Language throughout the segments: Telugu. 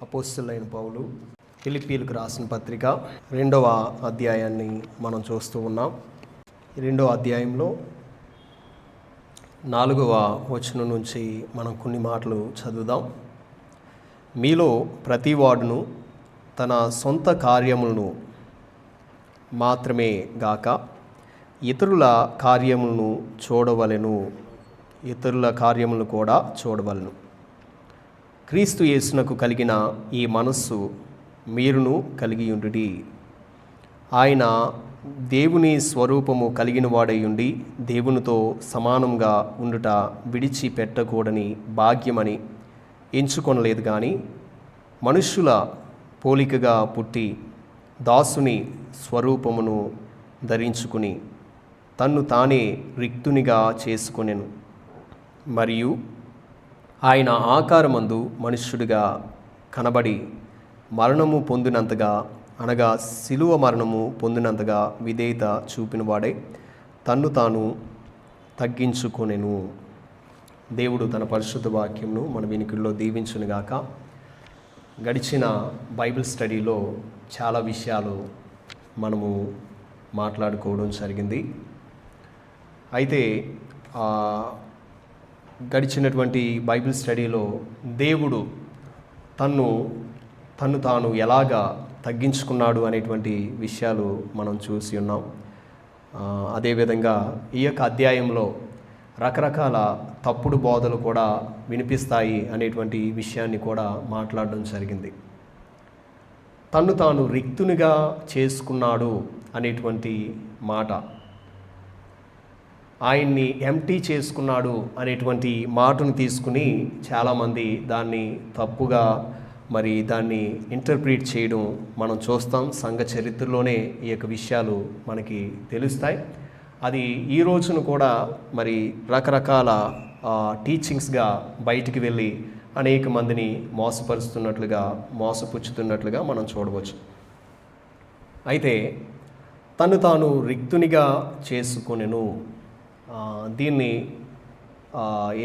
అపోస్తలుడైన పౌలు ఫిలిప్పీలకు రాసిన పత్రిక 2వ అధ్యాయాన్ని మనం చూస్తూ ఉన్నాం. ఈ 2వ అధ్యాయంలో 4వ వచనం నుంచి మనం కొన్ని మాటలు చదువుదాం. మీలో ప్రతివాడును తన సొంత కార్యములను మాత్రమే గాక ఇతరుల కార్యములను కూడా చూడవలెను. క్రీస్తు యేసునకు కలిగిన ఈ మనస్సు మీరును కలిగి ఉండుడి. ఆయన దేవుని స్వరూపము కలిగిన వాడై ఉండి దేవునితో సమానంగా ఉండుట విడిచిపెట్టకూడని భాగ్యమని ఎంచుకొనలేదు, కానీ మనుష్యుల పోలికగా పుట్టి దాసుని స్వరూపమును ధరించుకుని తన్ను తానే రిక్తునిగా చేసుకొనెను. మరియు ఆయన ఆకారమందు మనుష్యుడిగా కనబడి మరణము పొందినంతగా, అనగా శిలువ మరణము పొందినంతగా విధేయత చూపినవాడై తన్ను తాను తగ్గించుకొనెను. దేవుడు తన పరిశుద్ధ వాక్యంను మన వినికిడిలో దీవించునుగాక. గడిచిన బైబిల్ స్టడీలో చాలా విషయాలు మనము మాట్లాడుకోవడం జరిగింది. అయితే గడిచినటువంటి బైబిల్ స్టడీలో దేవుడు తన్ను తాను ఎలాగా తగ్గించుకున్నాడు అనేటువంటి విషయాలు మనం చూసి ఉన్నాం. అదేవిధంగా ఈ యొక్క అధ్యాయంలో రకరకాల తప్పుడు బోధలు కూడా వినిపిస్తాయి అనేటువంటి విషయాన్ని కూడా మాట్లాడడం జరిగింది. తన్ను తాను రిక్తునిగా చేసుకున్నాడు అనేటువంటి మాట, ఆయన్ని ఎంటీ చేసుకున్నాడు అనేటువంటి మాటను తీసుకుని చాలామంది దాన్ని తప్పుగా దాన్ని ఇంటర్ప్రిట్ చేయడం మనం చూస్తాం. సంఘ చరిత్రలోనే ఈ యొక్క విషయాలు మనకి తెలుస్తాయి. అది ఈ రోజును కూడా రకరకాల టీచింగ్స్గా బయటికి వెళ్ళి అనేక మందిని మోసపుచ్చుతున్నట్లుగా మనం చూడవచ్చు. అయితే తను తాను రిక్తునిగా చేసుకొనెను, దీన్ని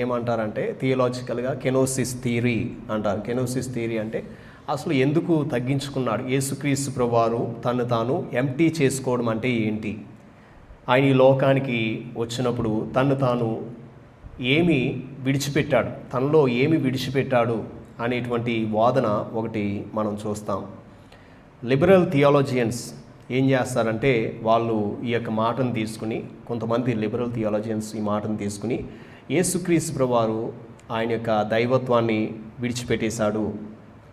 ఏమంటారంటే థియలాజికల్గా కెనోసిస్ థియరీ అంటారు. కెనోసిస్ థియరీ అంటే అసలు ఎందుకు తగ్గించుకున్నాడు యేసుక్రీస్తు ప్రభువారు, తను తాను ఎంటీ చేసుకోవడం అంటే ఏంటి, ఆయన ఈ లోకానికి వచ్చినప్పుడు తను తాను ఏమి విడిచిపెట్టాడు, తనలో ఏమి విడిచిపెట్టాడు అనేటువంటి వాదన ఒకటి మనం చూస్తాం. లిబరల్ థియాలజియన్స్ ఏం చేస్తారంటే వాళ్ళు ఈ యొక్క మాటను తీసుకుని, కొంతమంది లిబరల్ థియాలజియన్స్ ఈ మాటను తీసుకుని యేసుక్రీస్తు ప్రభువారు ఆయన యొక్క దైవత్వాన్ని విడిచిపెట్టేశాడు,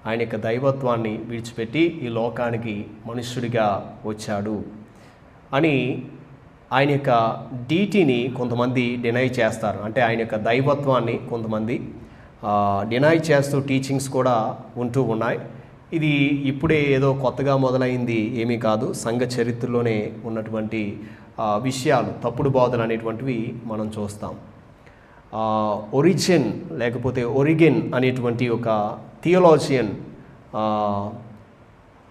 ఆయన యొక్క దైవత్వాన్ని విడిచిపెట్టి ఈ లోకానికి మనుష్యుడిగా వచ్చాడు అని ఆయన యొక్క డీటీని కొంతమంది డినై చేస్తారు. అంటే ఆయన యొక్క దైవత్వాన్ని కొంతమంది డినై చేస్తూ టీచింగ్స్ కూడా ఉంటూ ఉన్నాయి. ఇది ఇప్పుడే ఏదో కొత్తగా మొదలైంది ఏమీ కాదు. సంఘ చరిత్రలోనే ఉన్నటువంటి విషయాలు, తప్పుడు బోధన అనేటువంటివి మనం చూస్తాం. ఒరిగెన్ అనేటువంటి ఒక థియోలాజియన్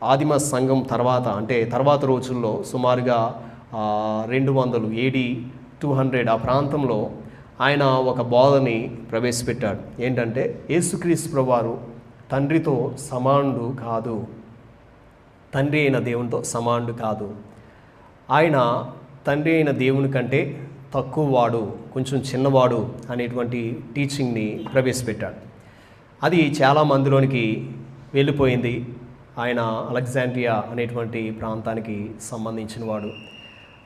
ఆదిమ సంఘం తర్వాత రోజుల్లో సుమారుగా 200 AD 200 ఆ ప్రాంతంలో ఆయన ఒక బోధని ప్రవేశపెట్టాడు. ఏంటంటే యేసుక్రీస్తు ప్రభువారు తండ్రితో సమానుడు కాదు, తండ్రి అయిన దేవునితో సమానుడు కాదు, ఆయన తండ్రి అయిన దేవుని కంటే తక్కువ వాడు, కొంచెం చిన్నవాడు అనేటువంటి టీచింగ్ని ప్రవేశపెట్టాడు. అది చాలా మందిలోనికి వెళ్ళిపోయింది. ఆయన అలెగ్జాండ్రియా అనేటువంటి ప్రాంతానికి సంబంధించిన వాడు.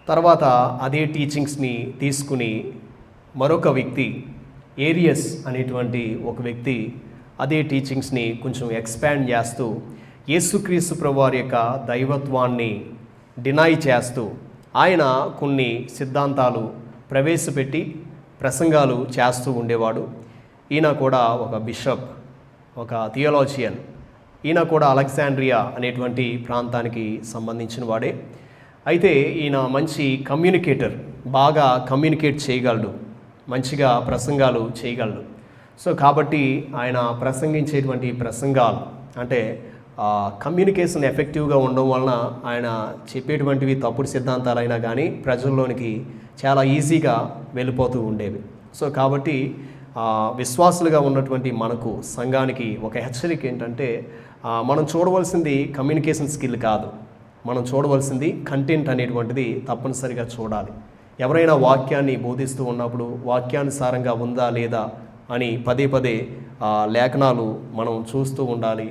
తర్వాత అదే టీచింగ్స్ని తీసుకుని మరొక వ్యక్తి, ఏరియస్ అనేటువంటి ఒక వ్యక్తి, అదే టీచింగ్స్ని కొంచెం ఎక్స్పాండ్ చేస్తూ యేసుక్రీస్తు ప్రభువారి యొక్క దైవత్వాన్ని డినై చేస్తూ ఆయన కొన్ని సిద్ధాంతాలు ప్రవేశపెట్టి ప్రసంగాలు చేస్తూ ఉండేవాడు. ఈయన కూడా ఒక బిషప్, ఒక థియోలాజియన్. ఈయన కూడా అలెగ్జాండ్రియా అనేటువంటి ప్రాంతానికి సంబంధించిన వాడే. అయితే ఈయన మంచి కమ్యూనికేటర్, బాగా కమ్యూనికేట్ చేయగలడు, మంచిగా ప్రసంగాలు చేయగలడు. సో కాబట్టి ఆయన ప్రసంగించేటువంటి ప్రసంగాలు అంటే కమ్యూనికేషన్ ఎఫెక్టివ్గా ఉండడం వలన ఆయన చెప్పేటువంటివి తప్పుడు సిద్ధాంతాలైనా కానీ ప్రజల్లోనికి చాలా ఈజీగా వెళ్ళిపోతూ ఉండేవి. సో కాబట్టి విశ్వాసులుగా ఉన్నటువంటి మనకు సంఘానికి ఒక హెచ్చరిక ఏంటంటే మనం చూడవలసింది కమ్యూనికేషన్ స్కిల్ కాదు, మనం చూడవలసింది కంటెంట్ అనేటువంటిది తప్పనిసరిగా చూడాలి. ఎవరైనా వాక్యాన్ని బోధిస్తూ ఉన్నప్పుడు వాక్యానుసారంగా ఉందా లేదా అని పదే పదే లేఖనాలు మనం చూస్తూ ఉండాలి.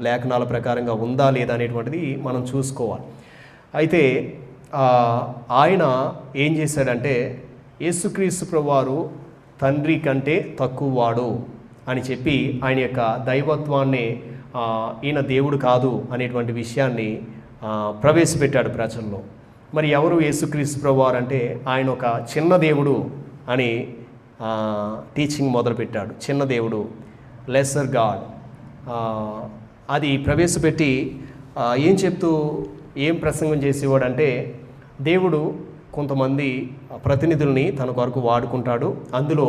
లేఖనాల ప్రకారంగా ఉందా లేదా అనేటువంటిది మనం చూసుకోవాలి. అయితే ఆయన ఏం చేశాడంటే యేసుక్రీస్తు ప్రభువారు తండ్రి కంటే తక్కువవాడు అని చెప్పి ఆయన యొక్క దైవత్వాన్ని ఈయన దేవుడు కాదు అనేటువంటి విషయాన్ని ప్రవేశపెట్టాడు ప్రజల్లో. మరి ఎవరు యేసుక్రీస్తు ప్రభువారు అంటే ఆయన ఒక చిన్న దేవుడు అని టీచింగ్ మొదలుపెట్టాడు. చిన్న దేవుడు, లెస్సర్ గాడ్, అది ప్రవేశపెట్టి ఏం ప్రసంగం చేసేవాడంటే దేవుడు కొంతమంది ప్రతినిధుల్ని తన కొరకు వాడుకుంటాడు. అందులో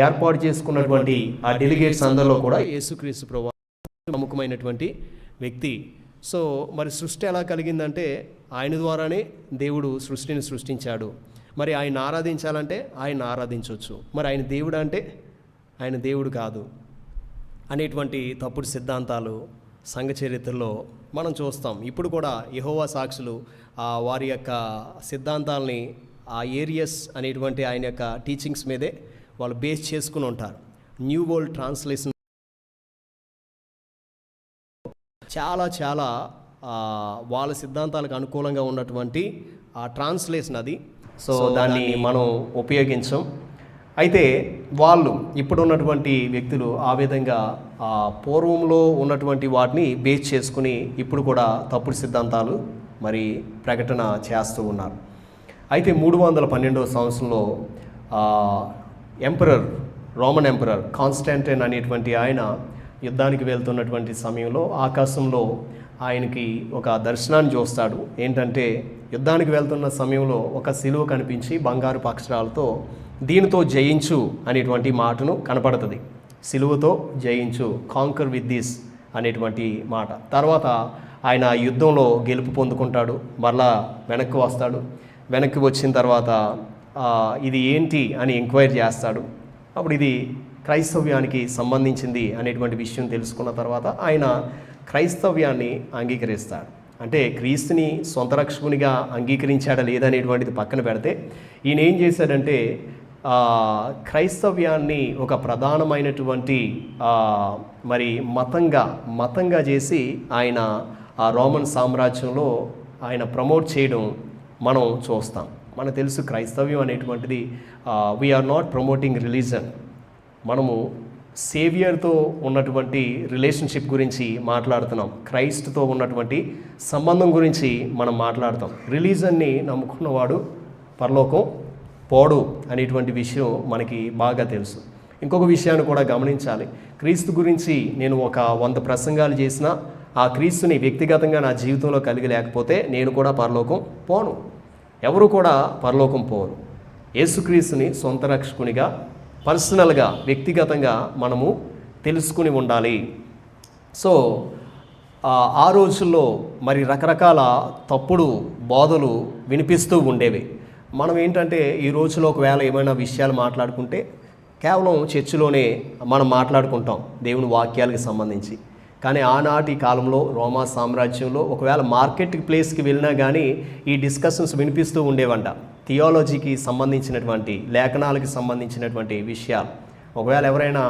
ఏర్పాటు చేసుకున్నటువంటి ఆ డెలిగేట్స్ అందరిలో కూడా యేసుక్రీస్తు ప్రభువు ప్రముఖమైనటువంటి వ్యక్తి. సో మరి సృష్టి ఎలా కలిగిందంటే ఆయన ద్వారానే దేవుడు సృష్టిని సృష్టించాడు. మరి ఆయన ఆరాధించాలంటే ఆయన ఆరాధించవచ్చు. మరి ఆయన దేవుడు అంటే ఆయన దేవుడు కాదు అనేటువంటి తప్పుడు సిద్ధాంతాలు సంఘ చరిత్రలో మనం చూస్తాం. ఇప్పుడు కూడా యెహోవా సాక్షులు వారి యొక్క సిద్ధాంతాలని ఆ ఏరియస్ అనేటువంటి ఆయన యొక్క టీచింగ్స్ మీదే వాళ్ళు బేస్ చేసుకుని ఉంటారు. న్యూ వరల్డ్ ట్రాన్స్లేషన్ చాలా వాళ్ళ సిద్ధాంతాలకు అనుకూలంగా ఉన్నటువంటి ఆ ట్రాన్స్లేషన్ అది. సో దాన్ని మనం ఉపయోగించం. అయితే వాళ్ళు ఇప్పుడు ఉన్నటువంటి వ్యక్తులు ఆ విధంగా పూర్వంలో ఉన్నటువంటి వాటిని బేస్ చేసుకుని ఇప్పుడు కూడా తప్పుడు సిద్ధాంతాలు మరి ప్రకటన చేస్తూ ఉన్నారు. అయితే 312వ సంవత్సరంలో రోమన్ ఎంపరర్ కాన్స్టాంటైన్ అనేటువంటి ఆయన యుద్ధానికి వెళ్తున్నటువంటి సమయంలో ఆకాశంలో ఆయనకి ఒక దర్శనాన్ని చూస్తాడు. ఏంటంటే యుద్ధానికి వెళ్తున్న సమయంలో ఒక శిలువ కనిపించి బంగారు అక్షరాలతో దీనితో జయించు అనేటువంటి మాటను కనపడుతుంది. శిలువతో జయించు, కాంకర్ విత్ దిస్ అనేటువంటి మాట. తర్వాత ఆయన యుద్ధంలో గెలుపు పొందుకుంటాడు. మరలా వెనక్కి వస్తాడు. వెనక్కి వచ్చిన తర్వాత ఇది ఏంటి అని ఎంక్వైరీ చేస్తాడు. అప్పుడు ఇది క్రైస్తవ్యానికి సంబంధించింది అనేటువంటి విషయం తెలుసుకున్న తర్వాత ఆయన క్రైస్తవ్యాన్ని అంగీకరిస్తాడు. అంటే క్రీస్తుని సొంత రక్షకునిగా అంగీకరించాడా లేదనేటువంటిది పక్కన పెడితే ఈయన ఏం చేశాడంటే క్రైస్తవ్యాన్ని ఒక ప్రధానమైనటువంటి మరి మతంగా చేసి ఆయన ఆ రోమన్ సామ్రాజ్యంలో ఆయన ప్రమోట్ చేయడం మనం చూస్తాం. మనకు తెలుసు క్రైస్తవ్యం అనేటువంటిది వీఆర్ నాట్ ప్రమోటింగ్ రిలీజన్. మనము సేవియర్తో ఉన్నటువంటి రిలేషన్షిప్ గురించి మాట్లాడుతున్నాం. క్రైస్ట్తో ఉన్నటువంటి సంబంధం గురించి మనం మాట్లాడతాం. రిలీజన్ని నమ్ముకున్నవాడు పరలోకం పోడు అనేటువంటి విషయం మనకి బాగా తెలుసు. ఇంకొక విషయాన్ని కూడా గమనించాలి. క్రీస్తు గురించి నేను ఒక 100 ప్రసంగాలు చేసినా ఆ క్రీస్తుని వ్యక్తిగతంగా నా జీవితంలో కలిగి లేకపోతే నేను కూడా పరలోకం పోను. ఎవరు కూడా పరలోకం పోరు. యేసుక్రీస్తుని సొంత రక్షకునిగా పర్సనల్గా వ్యక్తిగతంగా మనము తెలుసుకుని ఉండాలి. సో ఆ రోజుల్లో మరి రకరకాల తప్పుడు బోధలు వినిపిస్తూ ఉండేవి. మనం ఏంటంటే ఈ రోజులో ఒకవేళ ఏమైనా విషయాలు మాట్లాడుకుంటే కేవలం చర్చిలోనే మనం మాట్లాడుకుంటాం దేవుని వాక్యాలకు సంబంధించి. కానీ ఆనాటి కాలంలో రోమా సామ్రాజ్యంలో ఒకవేళ మార్కెట్ ప్లేస్కి వెళ్ళినా కానీ ఈ డిస్కషన్స్ వినిపిస్తూ ఉండేవంట. థియాలజీకి సంబంధించినటువంటి లేఖనాలకు సంబంధించినటువంటి విషయాలు. ఒకవేళ ఎవరైనా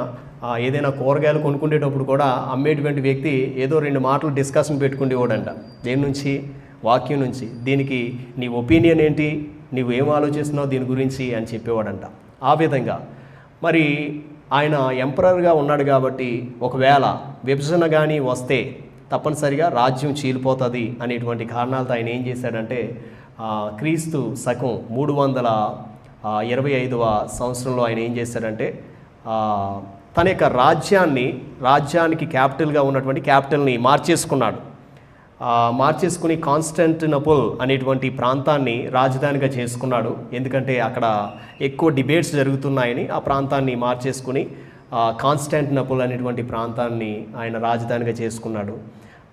ఏదైనా కూరగాయలు కొనుక్కునేటప్పుడు కూడా అమ్మేటువంటి వ్యక్తి ఏదో 2 మాటలు డిస్కషన్ పెట్టుకునేవాడంట. దేని నుంచి? వాక్యం నుంచి. దీనికి నీ ఒపీనియన్ ఏంటి, నీవు ఏం ఆలోచిస్తున్నావు దీని గురించి అని చెప్పేవాడంట. ఆ విధంగా మరి ఆయన ఎంపరర్గా ఉన్నాడు కాబట్టి ఒకవేళ విభజన కానీ వస్తే తప్పనిసరిగా రాజ్యం చీలిపోతుంది అనేటువంటి కారణాలతో ఆయన ఏం చేశాడంటే క్రీస్తు శకం 325వ సంవత్సరంలో ఆయన ఏం చేశాడంటే తన యొక్క రాజ్యానికి క్యాపిటల్గా ఉన్నటువంటి క్యాపిటల్ని మార్చేసుకుని కాన్స్టాంటినోపుల్ అనేటువంటి ప్రాంతాన్ని రాజధానిగా చేసుకున్నాడు. ఎందుకంటే అక్కడ ఎక్కువ డిబేట్స్ జరుగుతున్నాయని ఆ ప్రాంతాన్ని మార్చేసుకుని కాన్స్టాంటినోపుల్ అనేటువంటి ప్రాంతాన్ని ఆయన రాజధానిగా చేసుకున్నాడు.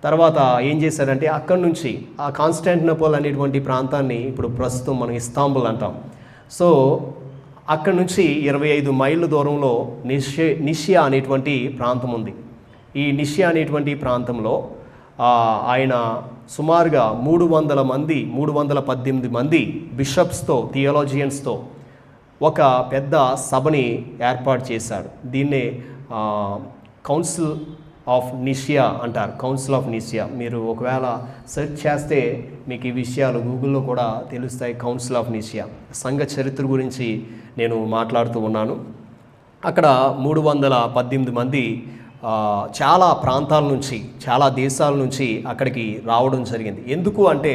తర్వాత ఏం చేశాడంటే అక్కడి నుంచి ఆ కాన్స్టాంటినోపుల్ అనేటువంటి ప్రాంతాన్ని ఇప్పుడు ప్రస్తుతం మనం ఇస్తాంబుల్ అంటాం. సో అక్కడి నుంచి 25 మైళ్ళ దూరంలో నిషియా అనేటువంటి ప్రాంతం ఉంది. ఈ నిషియా అనేటువంటి ప్రాంతంలో ఆయన సుమారుగా 318 మంది బిషప్స్తో, థియాలజియన్స్తో ఒక పెద్ద సభని ఏర్పాటు చేశాడు. దీన్నే కౌన్సిల్ ఆఫ్ నిషియా అంటారు. కౌన్సిల్ ఆఫ్ నిషియా మీరు ఒకవేళ సెర్చ్ చేస్తే మీకు ఈ విషయాలు గూగుల్లో కూడా తెలుస్తాయి. కౌన్సిల్ ఆఫ్ నిషియా సంఘ చరిత్ర గురించి నేను మాట్లాడుతూ ఉన్నాను. అక్కడ 318 మంది చాలా ప్రాంతాల నుంచి, చాలా దేశాల నుంచి అక్కడికి రావడం జరిగింది. ఎందుకు అంటే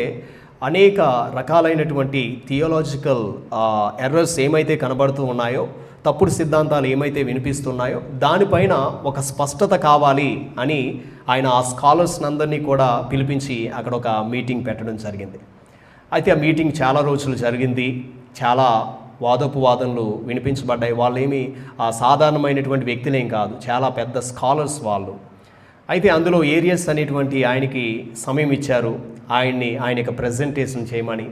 అనేక రకాలైనటువంటి థియోలాజికల్ ఎర్రర్స్ ఏమైతే కనబడుతూ ఉన్నాయో, తప్పుడు సిద్ధాంతాలు ఏమైతే వినిపిస్తున్నాయో దానిపైన ఒక స్పష్టత కావాలి అని ఆయన ఆ స్కాలర్స్ని అందరినీ కూడా పిలిపించి అక్కడ ఒక మీటింగ్ పెట్టడం జరిగింది. అయితే ఆ మీటింగ్ చాలా రోజులు జరిగింది. చాలా వాదోపవాదనలు వినిపించబడ్డాయి. వాళ్ళేమి సాధారణమైనటువంటి వ్యక్తులేం కాదు, చాలా పెద్ద స్కాలర్స్ వాళ్ళు. అయితే అందులో ఏరియస్ అనేటువంటి ఆయనకి సమయం ఇచ్చారు. ఆయన యొక్క ప్రజెంటేషన్ చేయమని.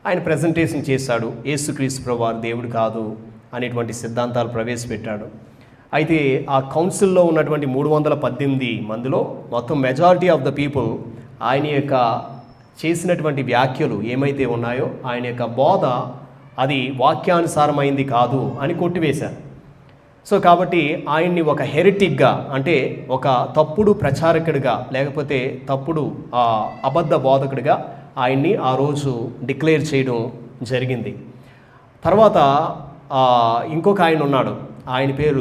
ఆయన ప్రజెంటేషన్ చేశాడు. యేసుక్రీస్తు ప్రభువారు దేవుడు కాదు అనేటువంటి సిద్ధాంతాలు ప్రవేశపెట్టాడు. అయితే ఆ కౌన్సిల్లో ఉన్నటువంటి 318 మందిలో మొత్తం మెజారిటీ ఆఫ్ ద పీపుల్ ఆయన యొక్క చేసినటువంటి వ్యాఖ్యలు ఏమైతే ఉన్నాయో, ఆయన యొక్క బోధ అది వాక్యానుసారమైంది కాదు అని కొట్టివేశారు. సో కాబట్టి ఆయన్ని ఒక హెరిటిక్గా, అంటే ఒక తప్పుడు ప్రచారకుడిగా, లేకపోతే తప్పుడు అబద్ధ బోధకుడిగా ఆయన్ని ఆ రోజు డిక్లేర్ చేయడం జరిగింది. తర్వాత ఇంకొక ఆయన ఉన్నాడు. ఆయన పేరు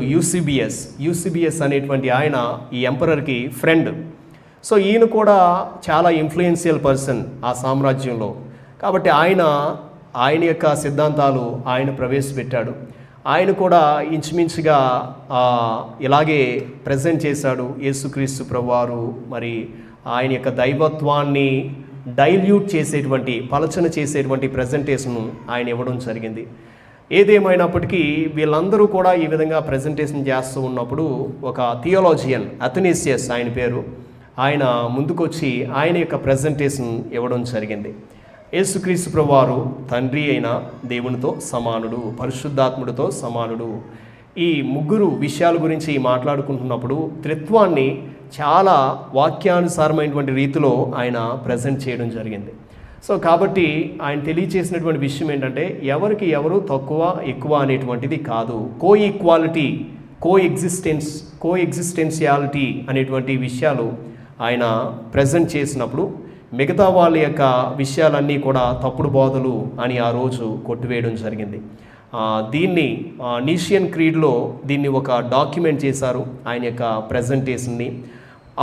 యూసిబియస్ అనేటువంటి ఆయన ఈ ఎంపరర్కి ఫ్రెండ్. సో ఈయన కూడా చాలా ఇన్ఫ్లుయెన్షియల్ పర్సన్ ఆ సామ్రాజ్యంలో. కాబట్టి ఆయన యొక్క సిద్ధాంతాలు ఆయన ప్రవేశపెట్టాడు. ఆయన కూడా ఇంచుమించుగా ఇలాగే ప్రజెంట్ చేశాడు. యేసుక్రీస్తు ప్రభువారు మరి ఆయన యొక్క దైవత్వాన్ని డైల్యూట్ చేసేటువంటి, పలచన చేసేటువంటి ప్రజెంటేషన్ ఆయన ఇవ్వడం జరిగింది. ఏదేమైనప్పటికీ వీళ్ళందరూ కూడా ఈ విధంగా ప్రజెంటేషన్ చేస్తూ ఉన్నప్పుడు ఒక థియోలాజియన్, అథనీసియస్ ఆయన పేరు, ఆయన ముందుకొచ్చి ఆయన యొక్క ప్రజెంటేషన్ ఇవ్వడం జరిగింది. యేసుక్రీస్తు ప్రభువారు తండ్రి అయిన దేవునితో సమానుడు, పరిశుద్ధాత్ముడితో సమానుడు. ఈ ముగ్గురు విషయాల గురించి మాట్లాడుకుంటున్నప్పుడు త్రిత్వాన్ని చాలా వాక్యానుసారమైనటువంటి రీతిలో ఆయన ప్రజెంట్ చేయడం జరిగింది. సో కాబట్టి ఆయన తెలియచేసినటువంటి విషయం ఏంటంటే ఎవరికి ఎవరు తక్కువ ఎక్కువ అనేటువంటిది కాదు. కోఈక్వాలిటీ, కోఎగ్జిస్టెన్షియాలిటీ అనేటువంటి విషయాలు ఆయన ప్రజెంట్ చేసినప్పుడు మిగతా వాళ్ళ యొక్క విషయాలన్నీ కూడా తప్పుడు బోధలు అని ఆ రోజు కొట్టివేయడం జరిగింది. దీన్ని నీషియన్ క్రీడ్లో దీన్ని ఒక డాక్యుమెంట్ చేశారు, ఆయన యొక్క ప్రజెంటేషన్ని.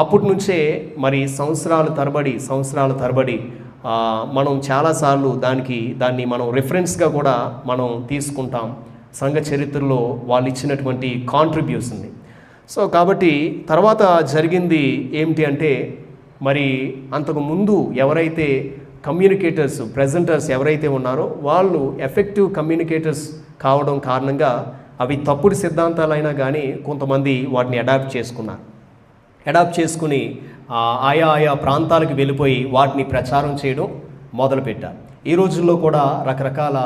అప్పటి నుంచే మరి సంవత్సరాల తరబడి మనం చాలాసార్లు దాన్ని మనం రిఫరెన్స్గా కూడా మనం తీసుకుంటాం సంఘ చరిత్రలో వాళ్ళు ఇచ్చినటువంటి కాంట్రిబ్యూషన్ని. సో కాబట్టి తర్వాత జరిగింది ఏమిటి అంటే, మరి అంతకు ముందు ఎవరైతే కమ్యూనికేటర్స్, ప్రెజెంటర్స్ ఎవరైతే ఉన్నారో వాళ్ళు ఎఫెక్టివ్ కమ్యూనికేటర్స్ కావడం కారణంగా అవి తప్పుడు సిద్ధాంతాలైనా కానీ కొంతమంది వాటిని అడాప్ట్ చేసుకుని ఆయా ప్రాంతాలకు వెళ్ళిపోయి వాటిని ప్రచారం చేయడం మొదలుపెట్టారు. ఈ రోజుల్లో కూడా రకరకాల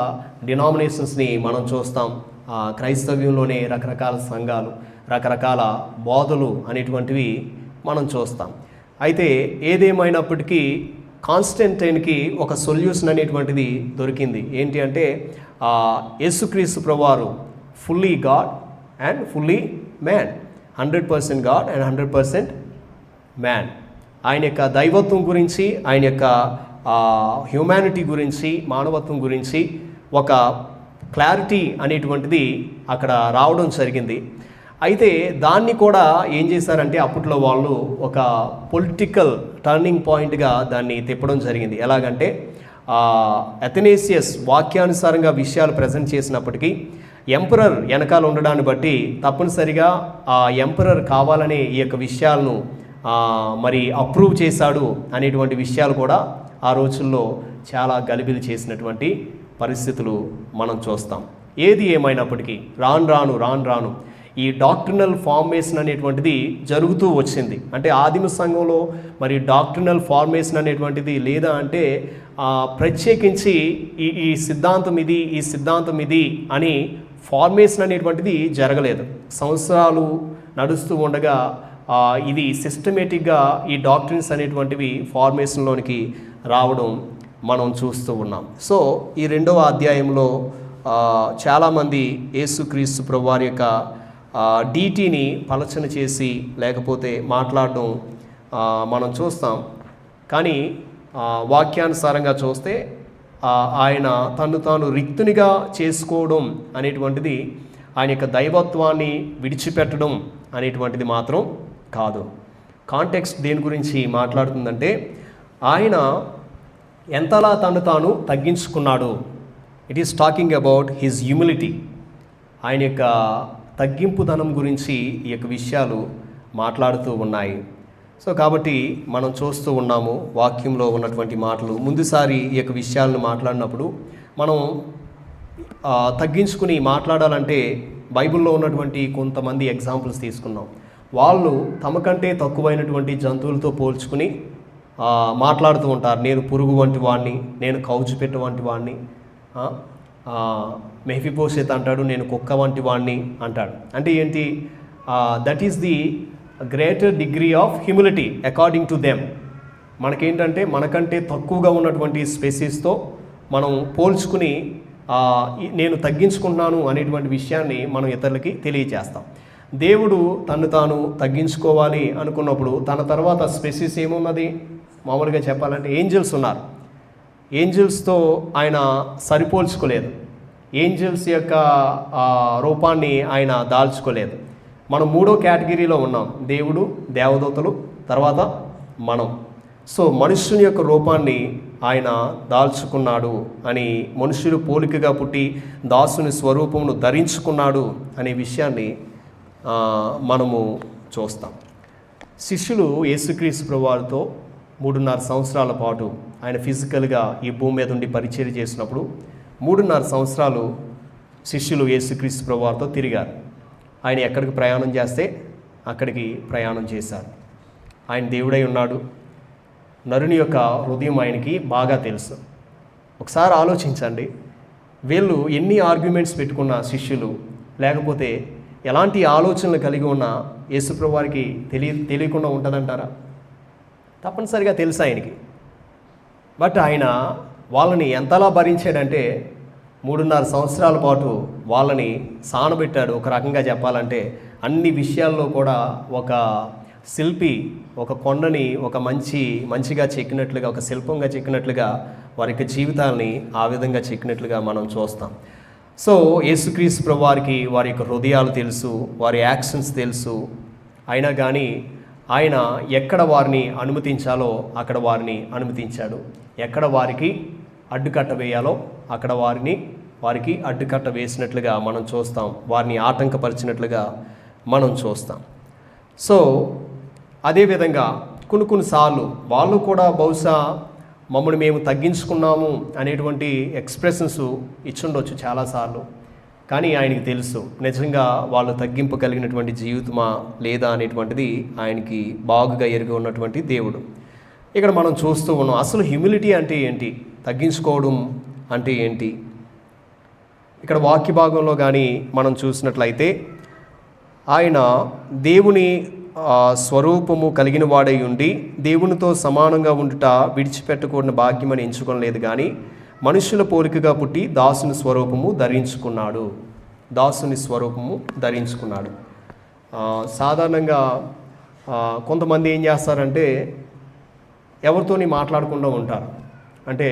డినామినేషన్స్ని మనం చూస్తాం. క్రైస్తవ్యంలోనే రకరకాల సంఘాలు, రకరకాల బోధలు అనేటువంటివి మనం చూస్తాం. అయితే ఏదేమైనప్పటికీ కాన్స్టంటైన్కి ఒక సొల్యూషన్ అనేటువంటిది దొరికింది. ఏంటి అంటే యేసుక్రీస్తు ప్రభువారు fully God and fully man, 100% God and 100% man. ఆయన యొక్క దైవత్వం గురించి, ఆయన యొక్క హ్యూమానిటీ గురించి, మానవత్వం గురించి ఒక క్లారిటీ అనేటువంటిది అక్కడ రావడం జరిగింది. అయితే దాన్ని కూడా ఏం చేశారంటే అప్పట్లో వాళ్ళు ఒక పొలిటికల్ టర్నింగ్ పాయింట్గా దాన్ని తిప్పడం జరిగింది. ఎలాగంటే అథనీసియస్ వాక్యానుసారంగా విషయాలు ప్రజెంట్ చేసినప్పటికీ ఎంపరర్ వెనకాల ఉండడాన్ని బట్టి తప్పనిసరిగా ఆ ఎంపరర్ కావాలనే ఈ యొక్క విషయాలను మరి అప్రూవ్ చేశాడు అనేటువంటి విషయాలు కూడా ఆ రోజుల్లో చాలా గలిబిలి చేసినటువంటి పరిస్థితులు మనం చూస్తాం. ఏది ఏమైనప్పటికీ రాను ఈ డాక్ట్రినల్ ఫార్మేషన్ అనేటువంటిది జరుగుతూ వచ్చింది. అంటే ఆదిమ సంఘంలో మరి డాక్ట్రినల్ ఫార్మేషన్ అనేటువంటిది లేదా అంటే ప్రత్యేకించి ఈ సిద్ధాంతం ఇది అని ఫార్మేషన్ అనేటువంటిది జరగలేదు. సంవత్సరాలు నడుస్తూ ఉండగా ఇది సిస్టమేటిక్గా ఈ డాక్ట్రిన్స్ అనేటువంటివి ఫార్మేషన్లోనికి రావడం మనం చూస్తూ ఉన్నాం. సో ఈ 2వ అధ్యాయంలో చాలామంది యేసుక్రీస్తు ప్రభువారి యొక్క డీటీని పలచన చేసి లేకపోతే మాట్లాడడం మనం చూస్తాం. కానీ వాక్యానుసారంగా చూస్తే ఆయన తను తాను రిక్తునిగా చేసుకోవడం అనేటువంటిది, ఆయన యొక్క దైవత్వాన్ని విడిచిపెట్టడం అనేటువంటిది మాత్రం కాదు. కాంటెక్స్ట్ దేని గురించి మాట్లాడుతుందంటే, ఆయన ఎంతలా తను తాను తగ్గించుకున్నాడు. It is talking about his humility. ఆయన యొక్క తగ్గింపుదనం గురించి ఈ యొక్క విషయాలు మాట్లాడుతూ ఉన్నాయి. సో కాబట్టి మనం చూస్తూ ఉన్నాము వాక్యంలో ఉన్నటువంటి మాటలు. ముందుసారి ఈ యొక్క విషయాలను మాట్లాడినప్పుడు మనం తగ్గించుకుని మాట్లాడాలంటే బైబిల్లో ఉన్నటువంటి కొంతమంది ఎగ్జాంపుల్స్ తీసుకున్నాం. వాళ్ళు తమకంటే తక్కువైనటువంటి జంతువులతో పోల్చుకుని మాట్లాడుతూ ఉంటారు. నేను పురుగు వంటి వాడిని, నేను కౌజుపెట్ట వంటి వాడిని. మెఫీబోషెత్ అంటాడు, నేను కుక్క వంటి వాడిని అంటాడు. అంటే ఏంటి? That is the greater degree of humility according to them. మనకేంటంటే మనకంటే తక్కువగా ఉన్నటువంటి స్పెసీస్తో మనం పోల్చుకుని నేను తగ్గించుకున్నాను అనేటువంటి విషయాన్ని మనం ఇతరులకి తెలియజేస్తాం. దేవుడు తను తాను తగ్గించుకోవాలి అనుకున్నప్పుడు తన తర్వాత స్పెసీస్ ఏమున్నది? మామూలుగా చెప్పాలంటే ఏంజల్స్ ఉన్నారు. ఏంజల్స్తో ఆయన సరిపోల్చుకోలేదు. ఏంజల్స్ యొక్క రూపాన్ని ఆయన దాల్చుకోలేదు. మనం 3వ కేటగిరీలో ఉన్నాం. దేవుడు, దేవదూతలు, తర్వాత మనం. సో మనుష్యుని యొక్క రూపాన్ని ఆయన దాల్చుకున్నాడు అని, మనుష్యుడు పోలికగా పుట్టి దాసుని స్వరూపమును ధరించుకున్నాడు అనే విషయాన్ని మనము చూస్తాం. శిష్యులు యేసుక్రీస్తు ప్రభువారితో 3.5 సంవత్సరాల పాటు ఆయన ఫిజికల్గా ఈ భూమి మీద ఉండి పరిచర్య చేసినప్పుడు 3.5 సంవత్సరాలు శిష్యులు యేసుక్రీస్తు ప్రభువారితో తిరిగారు. ఆయన ఎక్కడికి ప్రయాణం చేస్తే అక్కడికి ప్రయాణం చేశారు. ఆయన దేవుడై ఉన్నాడు. నరుని యొక్క హృదయం ఆయనకి బాగా తెలుసు. ఒకసారి ఆలోచించండి, వీళ్ళు ఎన్ని ఆర్గ్యుమెంట్స్ పెట్టుకున్న శిష్యులు, లేకపోతే ఎలాంటి ఆలోచనలు కలిగి ఉన్న యేసుప్రభు వారికి తెలియకుండా ఉంటుందంటారా? తప్పనిసరిగా తెలుసు ఆయనకి. బట్ ఆయన వాళ్ళని ఎంతలా భరించాడంటే 3.5 సంవత్సరాల పాటు వాళ్ళని సానబెట్టాడు. ఒక రకంగా చెప్పాలంటే అన్ని విషయాల్లో కూడా ఒక శిల్పి ఒక కొండని ఒక మంచిగా చెక్కినట్లుగా, ఒక శిల్పంగా చెక్కినట్లుగా వారి జీవితాలని ఆ విధంగా చెక్కినట్లుగా మనం చూస్తాం. సో యేసుక్రీస్తు ప్రభు వారికి వారి యొక్క హృదయాలు తెలుసు, వారి యాక్షన్స్ తెలుసు. అయినా కానీ ఆయన ఎక్కడ వారిని అనుమతించాలో అక్కడ వారిని అనుమతించాడు. ఎక్కడ వారికి అడ్డుకట్ట వేయాలో అక్కడ వారికి అడ్డుకట్ట వేసినట్లుగా మనం చూస్తాం. వారిని ఆటంకపరిచినట్లుగా మనం చూస్తాం. సో అదేవిధంగా కొన్నిసార్లు వాళ్ళు కూడా బహుశా మమ్మల్ని మేము తగ్గించుకున్నాము అనేటువంటి ఎక్స్ప్రెషన్స్ ఇచ్చుండొచ్చు చాలాసార్లు. కానీ ఆయనకి తెలుసు నిజంగా వాళ్ళు తగ్గింపు కలిగినటువంటి జీవితమా లేదా అనేటువంటిది ఆయనకి బాగుగా ఎరిగి ఉన్నటువంటి దేవుడు. ఇక్కడ మనం చూస్తూ ఉన్నాం అసలు హ్యూమిలిటీ అంటే ఏంటి, తగ్గించుకోవడం అంటే ఏంటి. ఇక్కడ వాక్య భాగంలో కానీ మనం చూసినట్లయితే ఆయన దేవుని స్వరూపము కలిగిన వాడై ఉండి దేవునితో సమానంగా ఉండుట విడిచిపెట్టకూడని భాగ్యమని ఎంచుకోలేదు, కానీ మనుషుల పోలికగా పుట్టి దాసుని స్వరూపము ధరించుకున్నాడు. సాధారణంగా కొంతమంది ఏం చేస్తారంటే ఎవరితోని మాట్లాడకుండా ఉంటారు. అంటే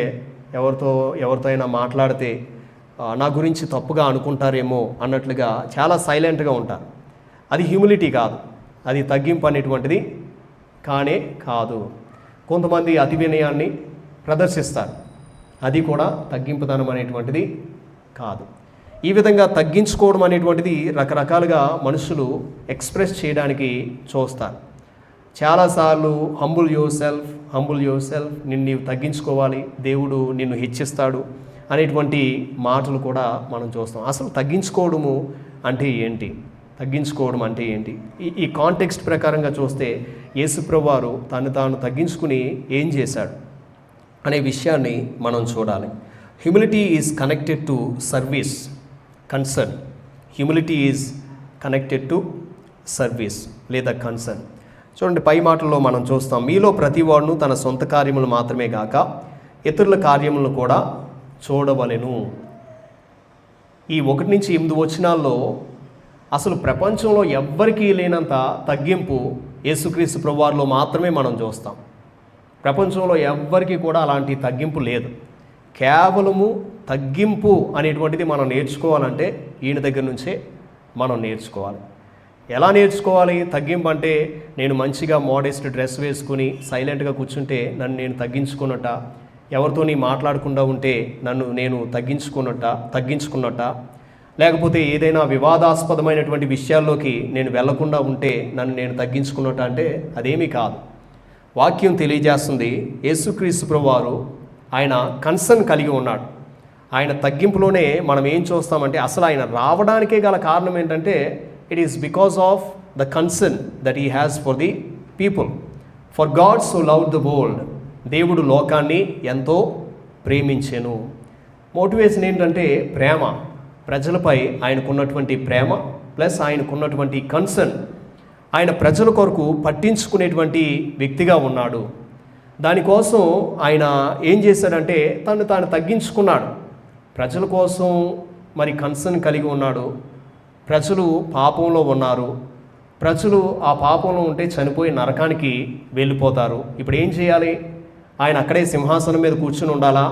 ఎవరితో అయినా మాట్లాడితే నా గురించి తప్పుగా అనుకుంటారేమో అన్నట్లుగా చాలా సైలెంట్గా ఉంటారు. అది హ్యూమిలిటీ కాదు, అది తగ్గింపు అనేటువంటిది కాదు. కొంతమంది అతి వినయాన్ని ప్రదర్శిస్తారు, అది కూడా తగ్గింపుదనం అనేటువంటిది కాదు. ఈ విధంగా తగ్గించుకోవడం అనేటువంటిది రకరకాలుగా మనుషులు ఎక్స్ప్రెస్ చేయడానికి చూస్తారు. చాలాసార్లు హంబుల్ యువర్ సెల్ఫ్, నిన్ను తగ్గించుకోవాలి, దేవుడు నిన్ను హెచ్చిస్తాడు అనేటువంటి మాటలు కూడా మనం చూస్తాం. అసలు తగ్గించుకోవడం అంటే ఏంటి? ఈ కాంటెక్స్ట్ ప్రకారంగా చూస్తే యేసుప్రభు వారు తాను తగ్గించుకుని ఏం చేశాడు అనే విషయాన్ని మనం చూడాలి. Humility is connected to service, concern. Humility is connected to service లేదా కన్సర్న్. చూడండి, పై మాటల్లో మనం చూస్తాం, మీలో ప్రతివాడును తన సొంత కార్యములు మాత్రమే కాక ఇతరుల కార్యములను కూడా చూడవలెను. ఈ 1-8 వచనాల్లో అసలు ప్రపంచంలో ఎవ్వరికీ లేనంత తగ్గింపు యేసుక్రీస్తు ప్రభువారిలో మాత్రమే మనం చూస్తాం. ప్రపంచంలో ఎవ్వరికీ కూడా అలాంటి తగ్గింపు లేదు. కేవలము తగ్గింపు అనేటువంటిది మనం నేర్చుకోవాలంటే ఈయన దగ్గర నుంచే మనం నేర్చుకోవాలి. ఎలా నేర్చుకోవాలి? తగ్గింపు అంటే నేను మంచిగా మోడెస్ట్ డ్రెస్ వేసుకుని సైలెంట్గా కూర్చుంటే నన్ను నేను తగ్గించుకున్నట్ట, ఎవరితో మాట్లాడకుండా ఉంటే నన్ను నేను తగ్గించుకున్నట్ట, లేకపోతే ఏదైనా వివాదాస్పదమైనటువంటి విషయాల్లోకి నేను వెళ్లకుండా ఉంటే నన్ను నేను తగ్గించుకున్నట్ట అంటే అదేమీ కాదు. వాక్యం తెలియజేస్తుంది, యేసుక్రీస్తు ప్రభువారు ఆయన కన్సర్న్ కలిగి ఉన్నాడు. ఆయన తగ్గింపులోనే మనం ఏం చూస్తామంటే అసలు ఆయన రావడానికే గల కారణం ఏంటంటే it is because of the concern that he has for the people. For God so loved the world, దేవుడు లోకాన్ని ఎంతో ప్రేమించెను. మోటివేషన్ ఏంటంటే ప్రేమ, ప్రజలపై ఆయనకున్నటువంటి ప్రేమ ప్లస్ ఆయనకున్నటువంటి కన్సర్న్. ఆయన ప్రజల కొరకు పట్టించుకునేటువంటి వ్యక్తిగా ఉన్నాడు. దానికోసం ఆయన ఏం చేశాడంటే తాను తగ్గించుకున్నాడు. ప్రజల కోసం మరి కన్సర్న్ కలిగి ఉన్నాడు. ప్రజలు పాపంలో ఉన్నారు. ప్రజలు ఆ పాపంలో ఉంటే చనిపోయి నరకానికి వెళ్ళిపోతారు. ఇప్పుడు ఏం చేయాలి? ఆయన అక్కడే సింహాసనం మీద కూర్చుని ఉండాలా?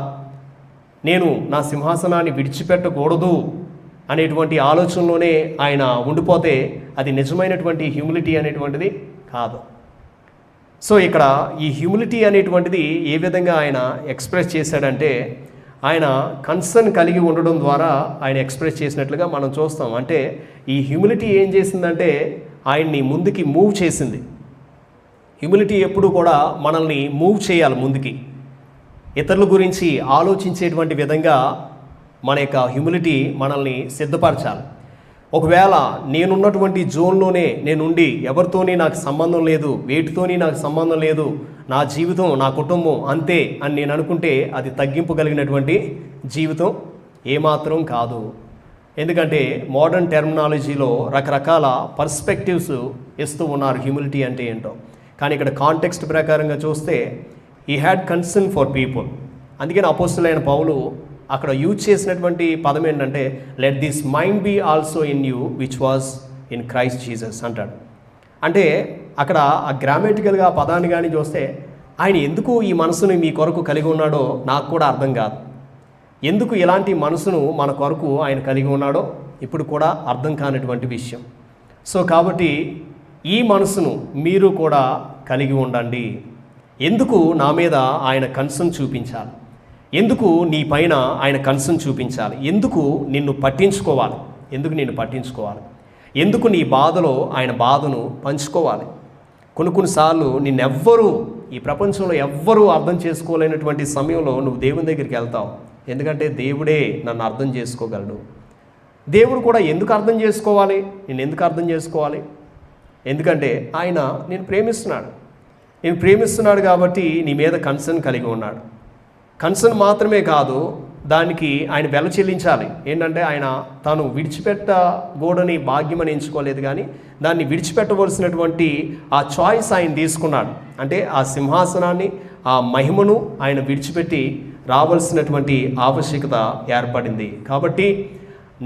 నేను నా సింహాసనాన్ని విడిచిపెట్టకూడదు అనేటువంటి ఆలోచనలోనే ఆయన ఉండిపోతే అది నిజమైనటువంటి హ్యూమిలిటీ అనేటువంటిది కాదు. సో ఇక్కడ ఈ హ్యూమిలిటీ అనేటువంటిది ఏ విధంగా ఆయన ఎక్స్ప్రెస్ చేశాడంటే ఆయన కన్సర్న్ కలిగి ఉండడం ద్వారా ఆయన ఎక్స్ప్రెస్ చేసినట్లుగా మనం చూస్తాం. అంటే ఈ హ్యూమిలిటీ ఏం చేసిందంటే ఆయన్ని ముందుకి మూవ్ చేసింది. హ్యూమిలిటీ ఎప్పుడు కూడా మనల్ని మూవ్ చేయాలి ముందుకి, ఇతరుల గురించి ఆలోచించేటువంటి విధంగా మన యొక్క హ్యూమిలిటీ మనల్ని సిద్ధపరచాలి. ఒకవేళ నేనున్నటువంటి జోన్లోనే నేనుండి ఎవరితోని నాకు సంబంధం లేదు, వేటితోని నాకు సంబంధం లేదు, నా జీవితం నా కుటుంబం అంతే అని నేను అనుకుంటే అది తగ్గింపు కలిగినటువంటి జీవితం ఏమాత్రం కాదు. ఎందుకంటే మోడర్న్ టెర్మినాలజీలో రకరకాల పర్స్పెక్టివ్స్ ఇస్తూ ఉన్నారు హ్యూమిలిటీ అంటే ఏంటో. కానీ ఇక్కడ కాంటెక్స్ట్ ప్రకారంగా చూస్తే ఈ హ్యాడ్ కన్సర్న్ ఫర్ పీపుల్. అందుకని అపోస్తలుడైన పౌలు అక్కడ యూజ్ చేసినటువంటి పదం ఏంటంటే let this mind be also in you which was in Christ Jesus అంటాడు. అంటే అక్కడ ఆ గ్రామటికల్గా ఆ పదాన్ని కానీ చూస్తే ఆయన ఎందుకు ఈ మనసుని మీ కొరకు కలిగి ఉన్నాడో నాకు కూడా అర్థం కాదు. ఎందుకు ఇలాంటి మనసును మన కొరకు ఆయన కలిగి ఉన్నాడో ఇప్పుడు కూడా అర్థం కానటువంటి విషయం. సో కాబట్టి ఈ మనసును మీరు కూడా కలిగి ఉండండి. ఎందుకు నా మీద ఆయన కన్సర్న్ చూపించాలి? ఎందుకు నీ పైన ఆయన కన్సర్న్ చూపించాలి? ఎందుకు నిన్ను పట్టించుకోవాలి? ఎందుకు నీ బాధలో ఆయన బాధను పంచుకోవాలి? కొన్నిసార్లు నిన్నెవ్వరూ ఈ ప్రపంచంలో ఎవ్వరూ అర్థం చేసుకోలేనటువంటి సమయంలో నువ్వు దేవుని దగ్గరికి వెళ్తావు. ఎందుకంటే దేవుడే నన్ను అర్థం చేసుకోగలడు. దేవుడు కూడా ఎందుకు అర్థం చేసుకోవాలి? నేను ఎందుకు అర్థం చేసుకోవాలి? ఎందుకంటే ఆయన నేను ప్రేమిస్తున్నాడు కాబట్టి నీ మీద కన్సర్న్ కలిగి ఉన్నాడు. కన్సర్న్ మాత్రమే కాదు, దానికి ఆయన వెల చెల్లించాలి. ఏంటంటే ఆయన తాను విడిచిపెట్టకూడని భాగ్యం అని ఎంచుకోలేదు, కానీ దాన్ని విడిచిపెట్టవలసినటువంటి ఆ చాయిస్ ఆయన తీసుకున్నాడు. అంటే ఆ సింహాసనాన్ని, ఆ మహిమను ఆయన విడిచిపెట్టి రావాల్సినటువంటి ఆవశ్యకత ఏర్పడింది. కాబట్టి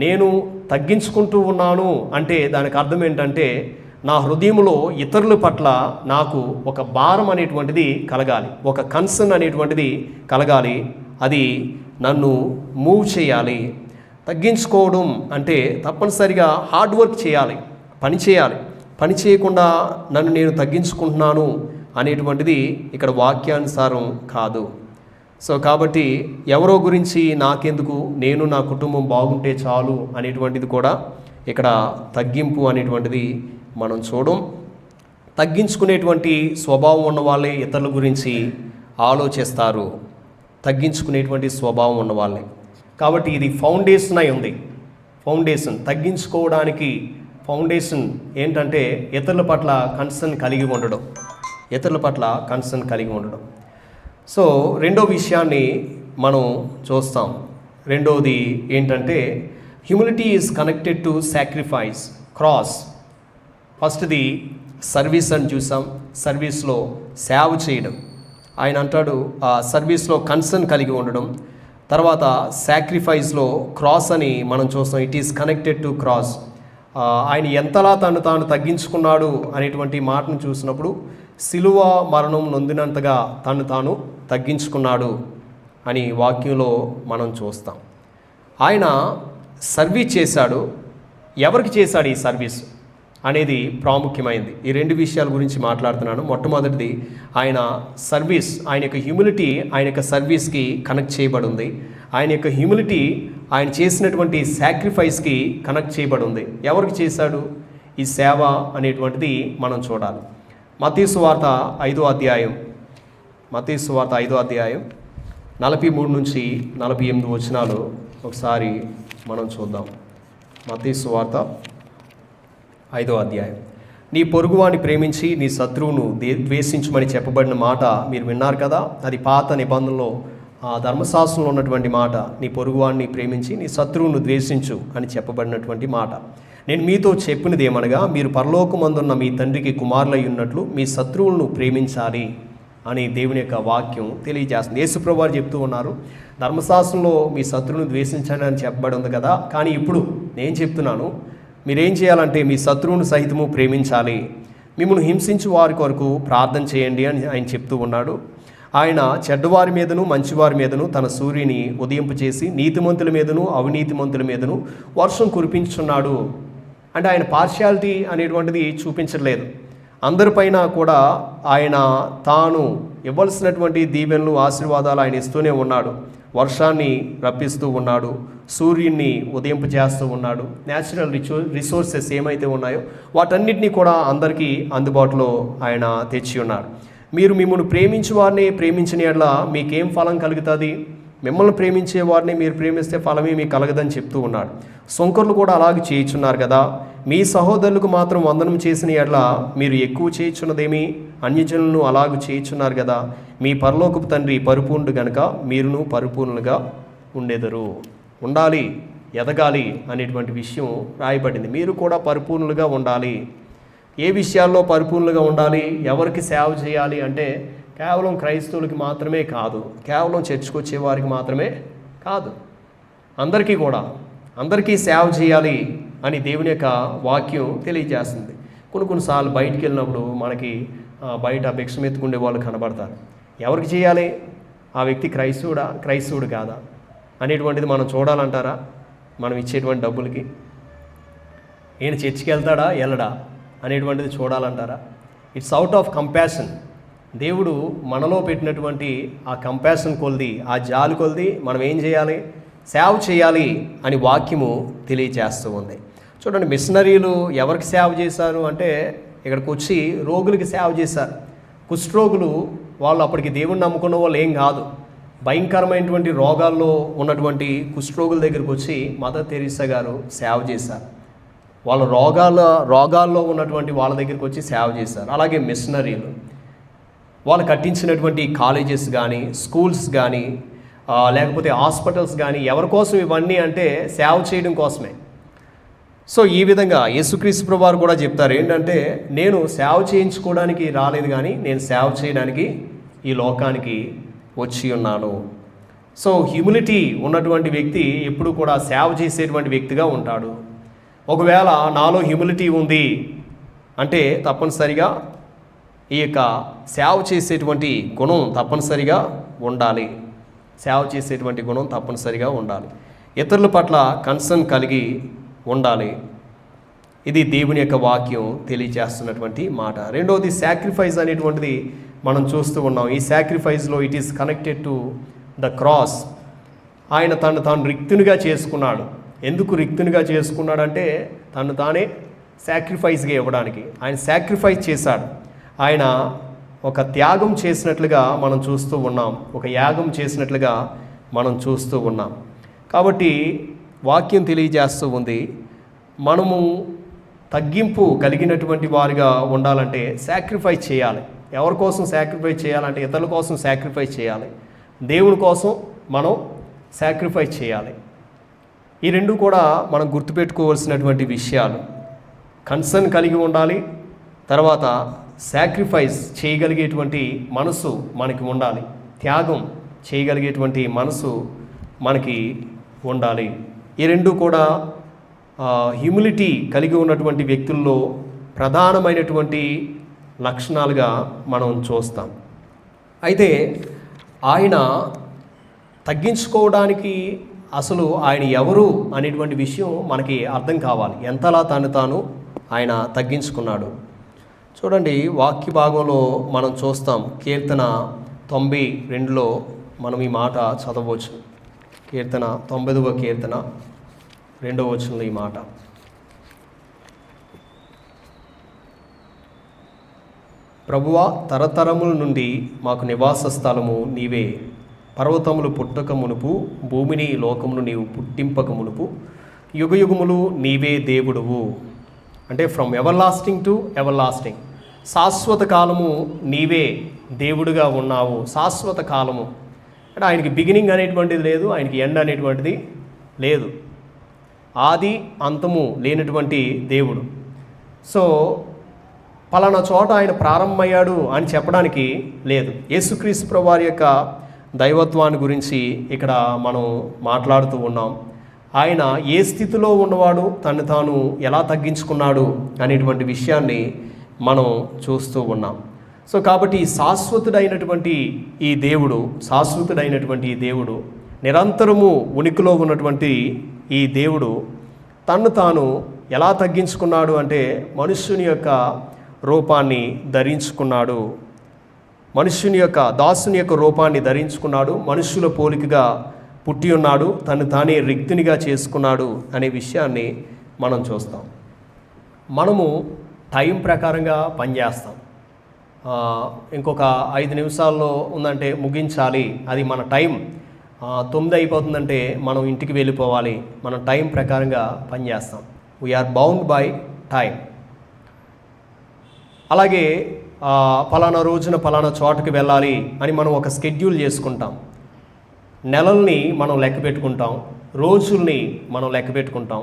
నేను తగ్గించుకుంటూ ఉన్నాను అంటే దానికి అర్థం ఏంటంటే నా హృదయంలో ఇతరుల పట్ల నాకు ఒక భారం అనేటువంటిది కలగాలి, ఒక కన్సర్న్ అనేటువంటిది కలగాలి. అది నన్ను మూవ్ చేయాలి. తగ్గించుకోవడం అంటే తప్పనిసరిగా హార్డ్ వర్క్ చేయాలి, పని చేయకుండా నన్ను నేను తగ్గించుకుంటున్నాను అనేటువంటిది ఇక్కడ వాక్యానుసారం కాదు. సో కాబట్టి ఎవరో గురించి నాకెందుకు, నేను నా కుటుంబం బాగుంటే చాలు అనేటువంటిది కూడా ఇక్కడ తగ్గింపు అనేటువంటిది మనం చూడం. తగ్గించుకునేటువంటి స్వభావం ఉన్న వాళ్ళే ఇతరుల గురించి ఆలోచిస్తారు. తగ్గించుకునేటువంటి స్వభావం ఉన్న వాళ్ళే. కాబట్టి ఇది ఫౌండేషన్ అయి ఉంది. తగ్గించుకోవడానికి ఫౌండేషన్ ఏంటంటే ఇతరుల పట్ల కన్సర్న్ కలిగి ఉండడం. సో రెండో విషయాన్ని మనం చూస్తాం. రెండోది ఏంటంటే humility is connected to sacrifice, cross. ఫస్ట్ది సర్వీస్ అని చూసాం. సర్వీస్లో సేవ చేయడం. ఆయన అంటాడు ఆ సర్వీస్లో కన్సర్న్ కలిగి ఉండడం. తర్వాత సాక్రిఫైస్లో క్రాస్ అని మనం చూస్తాం. It is connected to cross. ఆయన ఎంతలా తాను తగ్గించుకున్నాడు అనేటువంటి మాటను చూసినప్పుడు సిలువ మరణం నొందినంతగా తాను తగ్గించుకున్నాడు అని వాక్యంలో మనం చూస్తాం. ఆయన సర్వీస్ చేశాడు. ఎవరికి చేశాడు ఈ సర్వీస్ అనేది ప్రాముఖ్యమైనది. ఈ రెండు విషయాల గురించి మాట్లాడుతున్నాను. మొట్టమొదటిది ఆయన సర్వీస్, ఆయన యొక్క హ్యూమిలిటీ ఆయన యొక్క సర్వీస్కి కనెక్ట్ చేయబడి ఉంది. ఆయన యొక్క హ్యూమిలిటీ ఆయన చేసినటువంటి సాక్రిఫైస్కి కనెక్ట్ చేయబడి ఉంది. ఎవరికి చేశాడు ఈ సేవ అనేటువంటిది మనం చూడాలి. మత్తయి సువార్త 5వ అధ్యాయం 43 నుంచి 48 వచనాలు ఒకసారి మనం చూద్దాం. మత్తయి సువార్త 5వ అధ్యాయం. నీ పొరుగువాని ప్రేమించి నీ శత్రువును ద్వేషించమని చెప్పబడిన మాట మీరు విన్నారు కదా. అది పాత నిబంధనలో ఆ ధర్మశాస్త్రంలో ఉన్నటువంటి మాట. నీ పొరుగువాన్ని ప్రేమించి నీ శత్రువును ద్వేషించు అని చెప్పబడినటువంటి మాట. నేను మీతో చెప్పినది ఏమనగా, మీరు పరలోకమందున్న మీ తండ్రికి కుమారులై ఉన్నట్లు మీ శత్రువులను ప్రేమించాలి అని దేవుని యొక్క వాక్యం తెలియజేస్తుంది. యేసుప్రభువు వారు చెప్తూ ఉన్నారు, ధర్మశాస్త్రంలో మీ శత్రువును ద్వేషించండి అని చెప్పబడి ఉంది కదా, కానీ ఇప్పుడు నేను చెప్తున్నాను, మీరేం చేయాలంటే మీ శత్రువును సహితము ప్రేమించాలి, మిమ్మల్ని హింసించు వారి కొరకు ప్రార్థన చేయండి అని ఆయన చెప్తూ ఉన్నాడు. ఆయన చెడ్డవారి మీదను మంచివారి మీదను తన సూర్యుని ఉదయింపు చేసి నీతిమంతుల మీదను అవినీతిమంతుల మీదను వర్షం కురిపించున్నాడు. అంటే ఆయన పార్షియాలిటీ అనేటువంటిది చూపించట్లేదు. అందరిపైన కూడా ఆయన తాను ఇవ్వాల్సినటువంటి దీవెనలు ఆశీర్వాదాలు ఆయన ఇస్తూనే ఉన్నాడు. వర్షాన్ని రప్పిస్తూ ఉన్నాడు, సూర్యుడిని ఉదయింపు చేస్తూ ఉన్నాడు. న్యాచురల్ రిసోర్సెస్ ఏమైతే ఉన్నాయో వాటన్నిటినీ కూడా అందరికీ అందుబాటులో ఆయన తెచ్చి ఉన్నాడు. మీరు మిమ్మల్ని ప్రేమించే వారిని ప్రేమించిన యెడల మీకేం ఫలం కలుగుతుంది? మిమ్మల్ని ప్రేమించే వారిని మీరు ప్రేమిస్తే ఫలమే మీకు కలగదని చెప్తూ ఉన్నాడు. సొంకర్లు కూడా అలాగే చేయించున్నారు కదా. మీ సహోదరులకు మాత్రం వందనం చేసిన యెడల మీరు ఎక్కువ చేయించున్నదేమి? అన్యజనులను అలాగూ చేయించున్నారు కదా. మీ పరలోకపు తండ్రి పరిపూర్ణుడు గనుక మీరును పరిపూర్ణులుగా ఉండేదరు. ఉండాలి, ఎదగాలి అనేటువంటి విషయం రాయబడింది. మీరు కూడా పరిపూర్ణులుగా ఉండాలి. ఏ విషయాల్లో పరిపూర్ణులుగా ఉండాలి? ఎవరికి సేవ చేయాలి అంటే కేవలం క్రైస్తవులకి మాత్రమే కాదు, కేవలం చర్చికి వచ్చే వారికి మాత్రమే కాదు, అందరికీ కూడా, అందరికీ సేవ చేయాలి అని దేవుని యొక్క వాక్యం తెలియజేస్తుంది. కొన్నిసార్లు బయటికి వెళ్ళినప్పుడు మనకి బయట భిక్షం ఎత్తుకుండే వాళ్ళు కనబడతారు. ఎవరికి చేయాలి? ఆ వ్యక్తి క్రైస్తవుడు కాదా అనేటువంటిది మనం చూడాలంటారా? మనం ఇచ్చేటువంటి డబ్బులకి ఈయన చర్చికి వెళ్తాడా వెళ్ళడా అనేటువంటిది చూడాలంటారా? It's out of compassion. దేవుడు మనలో పెట్టినటువంటి ఆ కంపాషన్ కొలిది, ఆ జాలి కొలిది మనం ఏం చేయాలి? సేవ చేయాలి అని వాక్యము తెలియజేస్తూ ఉంది. చూడండి, మిషనరీలు ఎవరికి సేవ చేశారు అంటే ఇక్కడికి వచ్చి రోగులకి సేవ చేశారు. కుష్ఠరోగులు వాళ్ళు అప్పటికి దేవుణ్ణి నమ్ముకున్న వాళ్ళు ఏం కాదు. భయంకరమైనటువంటి రోగాల్లో ఉన్నటువంటి కుష్ఠరోగుల దగ్గరికి వచ్చి మదర్ తెరీసా గారు సేవ చేశారు. వాళ్ళ రోగాల్లో ఉన్నటువంటి వాళ్ళ దగ్గరికి వచ్చి సేవ చేశారు. అలాగే మిషనరీలు వాళ్ళు కట్టించినటువంటి కాలేజెస్ కానీ, స్కూల్స్ కానీ, లేకపోతే హాస్పిటల్స్ కానీ, ఎవరి కోసం ఇవన్నీ అంటే సేవ చేయడం కోసమే. సో ఈ విధంగా యేసుక్రీస్తు ప్రభువారు కూడా చెప్తారు ఏంటంటే, నేను సేవ చేయించుకోవడానికి రాలేదు కానీ నేను సేవ చేయడానికి ఈ లోకానికి వచ్చి ఉన్నాను. సో హ్యూమిలిటీ ఉన్నటువంటి వ్యక్తి ఎప్పుడు కూడా సేవ చేసేటువంటి వ్యక్తిగా ఉంటాడు. ఒకవేళ నాలో హ్యూమిలిటీ ఉంది అంటే తప్పనిసరిగా ఈ యొక్క సేవ చేసేటువంటి గుణం తప్పనిసరిగా ఉండాలి. సేవ చేసేటువంటి గుణం తప్పనిసరిగా ఉండాలి. ఇతరుల పట్ల కన్సర్న్ కలిగి ఉండాలి. ఇది దేవుని యొక్క వాక్యం తెలియజేస్తున్నటువంటి మాట. రెండవది సాక్రిఫైస్ అనేటువంటిది మనం చూస్తూ ఉన్నాం. ఈ సాక్రిఫైస్లో it is connected to the cross. ఆయన తాను రిక్తునిగా చేసుకున్నాడు. ఎందుకు రిక్తునిగా చేసుకున్నాడంటే తను తానే సాక్రిఫైస్గా ఇవ్వడానికి. ఆయన సాక్రిఫైస్ చేశాడు. ఆయన ఒక త్యాగం చేసినట్లుగా మనం చూస్తూ ఉన్నాం, ఒక యాగం చేసినట్లుగా మనం చూస్తూ ఉన్నాం. కాబట్టి వాక్యం తెలియజేస్తూ ఉంది, మనము తగ్గింపు కలిగినటువంటి వారిగా ఉండాలంటే సాక్రిఫైస్ చేయాలి. ఎవరి కోసం సాక్రిఫైస్ చేయాలంటే ఇతరుల కోసం సాక్రిఫైస్ చేయాలి. దేవుని కోసం మనం సాక్రిఫైస్ చేయాలి. ఈ రెండు కూడా మనం గుర్తుపెట్టుకోవాల్సినటువంటి విషయాలు. కన్సర్న్ కలిగి ఉండాలి, తర్వాత సాక్రిఫైస్ చేయగలిగేటువంటి మనసు మనకి ఉండాలి, త్యాగం చేయగలిగేటువంటి మనసు మనకి ఉండాలి. ఈ రెండు కూడా హ్యూమిలిటీ కలిగి ఉన్నటువంటి వ్యక్తుల్లో ప్రధానమైనటువంటి లక్షణాలుగా మనం చూస్తాం. అయితే ఆయన తగ్గించుకోవడానికి అసలు ఆయన ఎవరు అనేటువంటి విషయం మనకి అర్థం కావాలి. ఎంతలా తాను ఆయన తగ్గించుకున్నాడు. చూడండి, వాక్య భాగంలో మనం చూస్తాం. కీర్తన 92లో మనం ఈ మాట చదవచ్చు. కీర్తన 90వ కీర్తన 2వ వచనంలో ఈ మాట: ప్రభువా, తరతరముల నుండి మాకు నివాస స్థలము నీవే. పర్వతములు పుట్టక మునుపు, భూమిని లోకమును నీవు పుట్టింపక మునుపు, యుగయుగములు నీవే దేవుడువు. అంటే from ever lasting to ever lasting, శాశ్వత కాలము నీవే దేవుడుగా ఉన్నావు. శాశ్వత కాలము అంటే ఆయనకి బిగినింగ్ అనేటువంటిది లేదు, ఆయనకి ఎండ్ అనేటువంటిది లేదు, ఆది అంతము లేనటువంటి దేవుడు. సో పలానా చోట ఆయన ప్రారంభమయ్యాడు అని చెప్పడానికి లేదు. యేసుక్రీస్తు ప్రభువారి యొక్క దైవత్వాన్ని గురించి ఇక్కడ మనం మాట్లాడుతూ ఉన్నాం. ఆయన ఏ స్థితిలో ఉన్నవాడు, తను తాను ఎలా తగ్గించుకున్నాడు అనేటువంటి విషయాన్ని మనం చూస్తూ ఉన్నాం. సో కాబట్టి శాశ్వతుడైనటువంటి ఈ దేవుడు, నిరంతరము ఉనికిలో ఉన్నటువంటి ఈ దేవుడు తన్ను తాను ఎలా తగ్గించుకున్నాడు అంటే మనుష్యుని యొక్క రూపాన్ని ధరించుకున్నాడు. మనుష్యుని యొక్క దాసుని యొక్క రూపాన్ని ధరించుకున్నాడు. మనుష్యుల పోలికగా పుట్టి ఉన్నాడు. తను తానే రిక్తునిగా చేసుకున్నాడు అనే విషయాన్ని మనం చూస్తాం. మనము టైం ప్రకారంగా పనిచేస్తాం. ఇంకొక 5 నిమిషాల్లో ఉందంటే ముగించాలి, అది మన టైం. 9 అయిపోతుందంటే మనం ఇంటికి వెళ్ళిపోవాలి. మనం టైం ప్రకారంగా పనిచేస్తాం. We are bound by time. అలాగే పలానా రోజున పలానా చోటకి వెళ్ళాలి అని మనం ఒక స్కెడ్యూల్ చేసుకుంటాం. నెలల్ని మనం లెక్క పెట్టుకుంటాం, రోజుల్ని మనం లెక్క పెట్టుకుంటాం,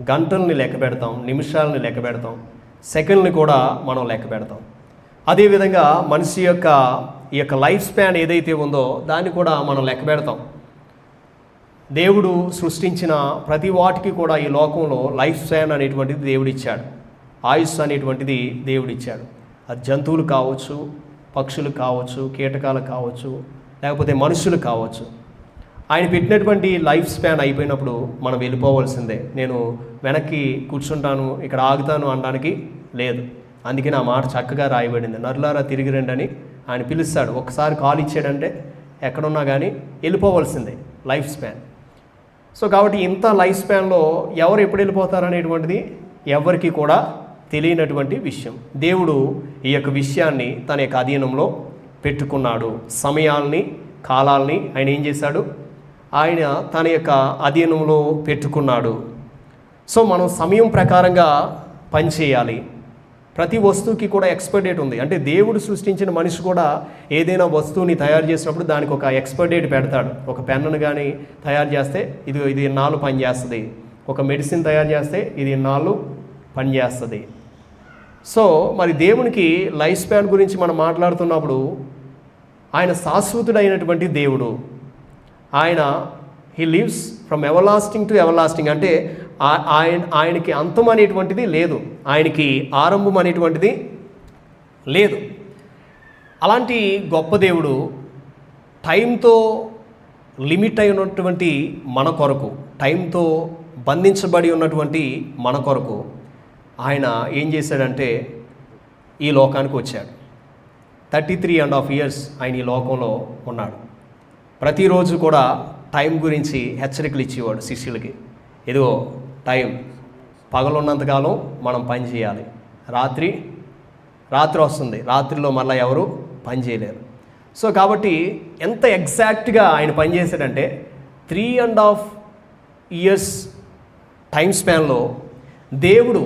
గంటల్ని లెక్క పెడతాం, నిమిషాలని లెక్క పెడతాం, సెకండ్ని కూడా మనం లెక్క పెడతాం. అదేవిధంగా మనిషి యొక్క ఈ యొక్క లైఫ్ స్పాన్ ఏదైతే ఉందో దాన్ని కూడా మనం లెక్క పెడతాం. దేవుడు సృష్టించిన ప్రతి వాటికి కూడా ఈ లోకంలో లైఫ్ స్పాన్ అనేటువంటిది దేవుడిచ్చాడు, ఆయుష్ అనేటువంటిది దేవుడిచ్చాడు. అది జంతువులు కావచ్చు, పక్షులు కావచ్చు, కీటకాలు కావచ్చు, లేకపోతే మనుషులు కావచ్చు. ఆయన పెట్టినటువంటి లైఫ్ స్పాన్ అయిపోయినప్పుడు మనం వెళ్ళిపోవాల్సిందే. నేను వెనక్కి కూర్చుంటాను, ఇక్కడ ఆగుతాను అనడానికి లేదు. అందుకే నా మాట చక్కగా రాయబడింది, నరులారా తిరిగి రండి అని ఆయన పిలుస్తాడు. ఒకసారి కాల్ ఇచ్చాడంటే ఎక్కడున్నా కానీ వెళ్ళిపోవాల్సిందే లైఫ్ స్పాన్. సో కాబట్టి ఇంత లైఫ్ స్పాన్లో ఎవరు ఎప్పుడు వెళ్ళిపోతారనేటువంటిది ఎవరికి కూడా తెలియనటువంటి విషయం. దేవుడు ఈ యొక్క విషయాన్ని తన యొక్క అధీనంలో పెట్టుకున్నాడు. సమయాల్ని, కాలాల్ని ఆయన ఏం చేశాడు? ఆయన తన యొక్క అధీనంలో పెట్టుకున్నాడు. సో మనం సమయం ప్రకారంగా పనిచేయాలి. ప్రతి వస్తువుకి కూడా ఎక్స్పైర్ డేట్ ఉంది. అంటే దేవుడు సృష్టించిన మనిషి కూడా ఏదైనా వస్తువుని తయారు చేసినప్పుడు దానికి ఒక ఎక్స్పైర్ డేట్ పెడతాడు. ఒక పెన్నును కానీ తయారు చేస్తే ఇది ఇన్నాళ్ళు పనిచేస్తుంది, ఒక మెడిసిన్ తయారు చేస్తే ఇది ఇన్నాళ్ళు పనిచేస్తుంది. సో మరి దేవునికి లైఫ్ స్పాన్ గురించి మనం మాట్లాడుతున్నప్పుడు ఆయన శాశ్వతుడైనటువంటి దేవుడు. ఆయన he lives from ever lasting to ever lasting. అంటే ఆయనకి అంతం అనేటువంటిది లేదు, ఆయనకి ఆరంభం అనేటువంటిది లేదు. అలాంటి గొప్ప దేవుడు టైంతో లిమిట్ అయి ఉన్నటువంటి మన కొరకు, టైంతో బంధించబడి ఉన్నటువంటి మన కొరకు ఆయన ఏం చేశాడంటే ఈ లోకానికి వచ్చాడు. 33.5 years ఆయన ఈ లోకంలో ఉన్నాడు. ప్రతిరోజు కూడా టైం గురించి హెచ్చరికలు ఇచ్చేవాడు శిష్యులకి. ఇదిగో టైం, పగలున్నంతకాలం మనం పని చేయాలి, రాత్రి వస్తుంది, రాత్రిలో మళ్ళీ ఎవరు పని చేయలేరు. సో కాబట్టి ఎంత ఎగ్జాక్ట్గా ఆయన పనిచేశాడంటే 3.5 years టైం స్పాన్లో దేవుడు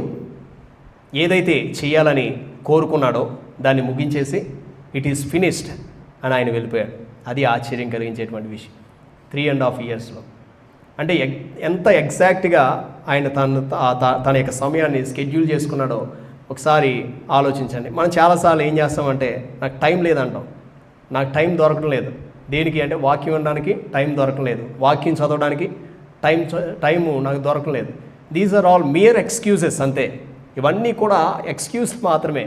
ఏదైతే చేయాలని కోరుకున్నాడో దాన్ని ముగించేసి ఇట్ ఈస్ ఫినిష్డ్ అని ఆయన వెళ్ళిపోయాడు. అది ఆశ్చర్యం కలిగించేటువంటి విషయం. 3.5 yearsలో అంటే ఎంత ఎగ్జాక్ట్గా ఆయన తన యొక్క సమయాన్ని షెడ్యూల్ చేసుకున్నాడో ఒకసారి ఆలోచించండి. మనం చాలాసార్లు ఏం చేస్తామంటే నాకు టైం లేదంటాం, నాకు టైం దొరకడం లేదు. దేనికి అంటే వాక్యం వినడానికి టైం దొరకడం లేదు, వాక్యం చదవడానికి టైము నాకు దొరకడం లేదు. These are all mere excuses, అంతే. ఇవన్నీ కూడా ఎక్స్క్యూజ్ మాత్రమే,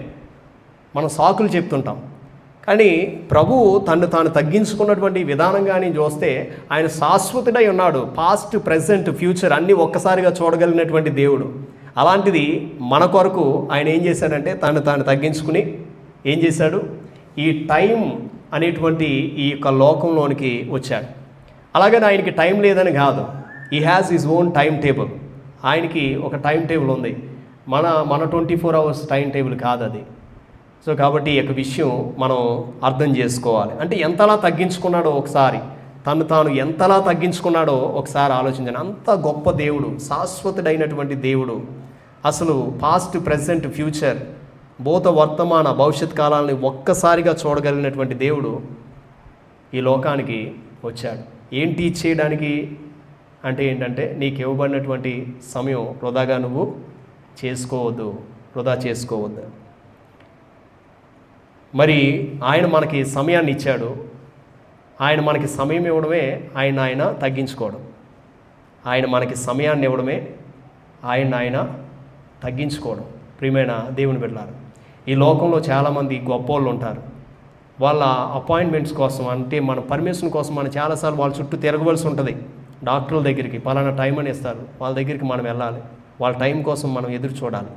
మనం సాకులు చెప్తుంటాం. కానీ ప్రభువు తాను తగ్గించుకున్నటువంటి విధానం కానీ చూస్తే ఆయన శాశ్వతుడై ఉన్నాడు. పాస్ట్, ప్రజెంట్, ఫ్యూచర్ అన్నీ ఒక్కసారిగా చూడగలిగినటువంటి దేవుడు. అలాంటిది మన కొరకు ఆయన ఏం చేశాడంటే తాను తగ్గించుకుని ఏం చేశాడు, ఈ టైం అనేటువంటి ఈ యొక్క లోకంలోనికి వచ్చాడు. అలాగని ఆయనకి టైం లేదని కాదు, he has his own time table. ఆయనకి ఒక టైం టేబుల్ ఉంది, మన 24 hours టైం టేబుల్ కాదు అది. సో కాబట్టి ఈ యొక్క విషయం మనం అర్థం చేసుకోవాలి. అంటే ఎంతలా తగ్గించుకున్నాడో ఒకసారి, తాను ఎంతలా తగ్గించుకున్నాడో ఒకసారి ఆలోచించండి. అంత గొప్ప దేవుడు, శాశ్వతుడైనటువంటి దేవుడు, అసలు పాస్ట్, ప్రజెంట్, ఫ్యూచర్, భూత, వర్తమాన, భవిష్యత్ కాలాలని ఒక్కసారిగా చూడగలిగినటువంటి దేవుడు ఈ లోకానికి వచ్చాడు. ఏంటి చేయడానికి అంటే ఏంటంటే నీకు ఇవ్వబడినటువంటి సమయం వృధాగా నువ్వు వృధా చేసుకోవద్దు. మరి ఆయన మనకి సమయాన్ని ఇచ్చాడు. ఆయన మనకి సమయం ఇవ్వడమే ఆయన తగ్గించుకోవడం. ఆయన మనకి సమయాన్ని ఇవ్వడమే ఆయన తగ్గించుకోవడం. ప్రియమైన దేవుని బిడ్డలారా, ఈ లోకంలో చాలామంది గొప్పోళ్ళు ఉంటారు. వాళ్ళ అపాయింట్మెంట్స్ కోసం, అంటే మన పర్మిషన్ కోసం మనం చాలాసార్లు వాళ్ళ చుట్టూ తిరగవలసి ఉంటుంది. డాక్టర్ల దగ్గరికి పలానా టైం అని ఇస్తారు, వాళ్ళ దగ్గరికి మనం వెళ్ళాలి, వాళ్ళ టైం కోసం మనం ఎదురు చూడాలి.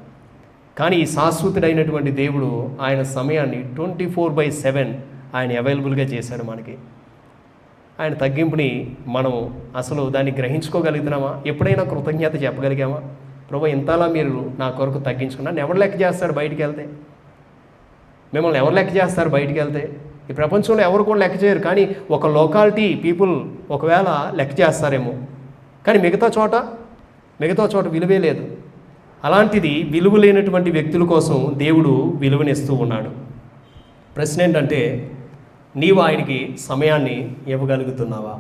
కానీ ఈ శాశ్వతుడైనటువంటి దేవుడు ఆయన సమయాన్ని 24/7 ఆయన అవైలబుల్గా చేశాడు మనకి. ఆయన తగ్గింపుని మనం అసలు దాన్ని గ్రహించుకోగలుగుతున్నామా? ఎప్పుడైనా కృతజ్ఞత చెప్పగలిగామా? ప్రభు ఇంతలా మీరు నా కొరకు తగ్గించుకున్నా. ఎవరు లెక్క చేస్తారు బయటికి వెళ్తే? మిమ్మల్ని ఎవరు లెక్క చేస్తారు బయటికి వెళ్తే? ఈ ప్రపంచంలో ఎవరు కూడా లెక్క చేయరు. కానీ ఒక లోకాలిటీ పీపుల్ ఒకవేళ లెక్క చేస్తారేమో, కానీ మిగతా చోట విలువే లేదు. అలాంటిది విలువ లేనటువంటి వ్యక్తుల కోసం దేవుడు విలువనిస్తూ ఉన్నాడు. ప్రశ్న ఏంటంటే నీవు ఆయనకి సమయాన్ని ఇవ్వగలుగుతున్నావా?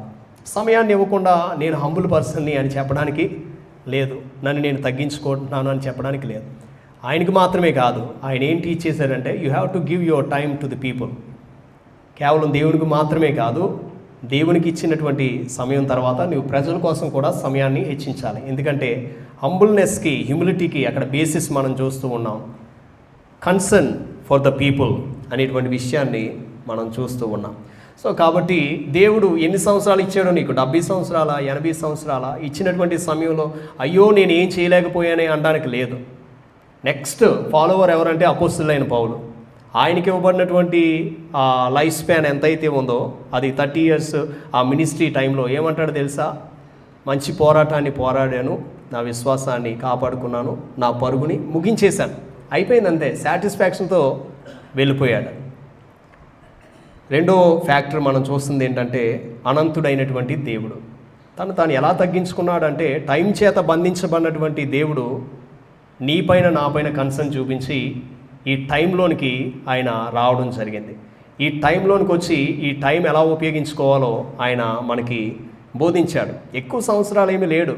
సమయాన్ని ఇవ్వకుండా నేను హంబుల్ పర్సన్ని అని చెప్పడానికి లేదు, నన్ను నేను తగ్గించుకుంటున్నాను అని చెప్పడానికి లేదు. ఆయనకి మాత్రమే కాదు, ఆయన ఏం టీచ్ చేశారంటే you have to give your time to the people. కేవలం దేవునికి మాత్రమే కాదు, దేవునికి ఇచ్చినటువంటి సమయం తర్వాత నువ్వు ప్రజల కోసం కూడా సమయాన్ని హెచ్చించాలి. ఎందుకంటే హంబుల్నెస్కి, హ్యూమిలిటీకి అక్కడ బేసిస్ మనం చూస్తూ ఉన్నాం. కన్సర్న్ ఫర్ ద పీపుల్ అనేటువంటి విషయాన్ని మనం చూస్తూ ఉన్నాం. సో కాబట్టి దేవుడు ఎన్ని సంవత్సరాలు ఇచ్చాడో నీకు, 70 సంవత్సరాల, 80 సంవత్సరాల ఇచ్చినటువంటి సమయంలో అయ్యో నేను ఏం చేయలేకపోయానే అనడానికి లేదు. నెక్స్ట్ ఫాలోవర్ ఎవరంటే అపోస్తలుడైన పౌలు. ఆయనకి ఇవ్వబడినటువంటి లైఫ్ స్పాన్ ఎంతైతే ఉందో అది 30 years ఆ మినిస్ట్రీ టైంలో ఏమంటాడో తెలుసా? మంచి పోరాటాన్ని పోరాడాను, నా విశ్వాసాన్ని కాపాడుకున్నాను, నా పరుగుని ముగించేశాను, అయిపోయింది అంతే, సాటిస్ఫాక్షన్తో వెళ్ళిపోయాడు. రెండో ఫ్యాక్టర్ మనం చూస్తుంది ఏంటంటే అనంతుడైనటువంటి దేవుడు తాను ఎలా తగ్గించుకున్నాడంటే టైం చేత బంధించబడినటువంటి దేవుడు నీపైన నాపైన కన్సర్న్ చూపించి ఈ టైంలోనికి ఆయన రావడం జరిగింది. ఈ టైంలోనికి వచ్చి ఈ టైం ఎలా ఉపయోగించుకోవాలో ఆయన మనకి బోధించాడు. ఎక్కువ సంవత్సరాలు ఏమీ లేడు,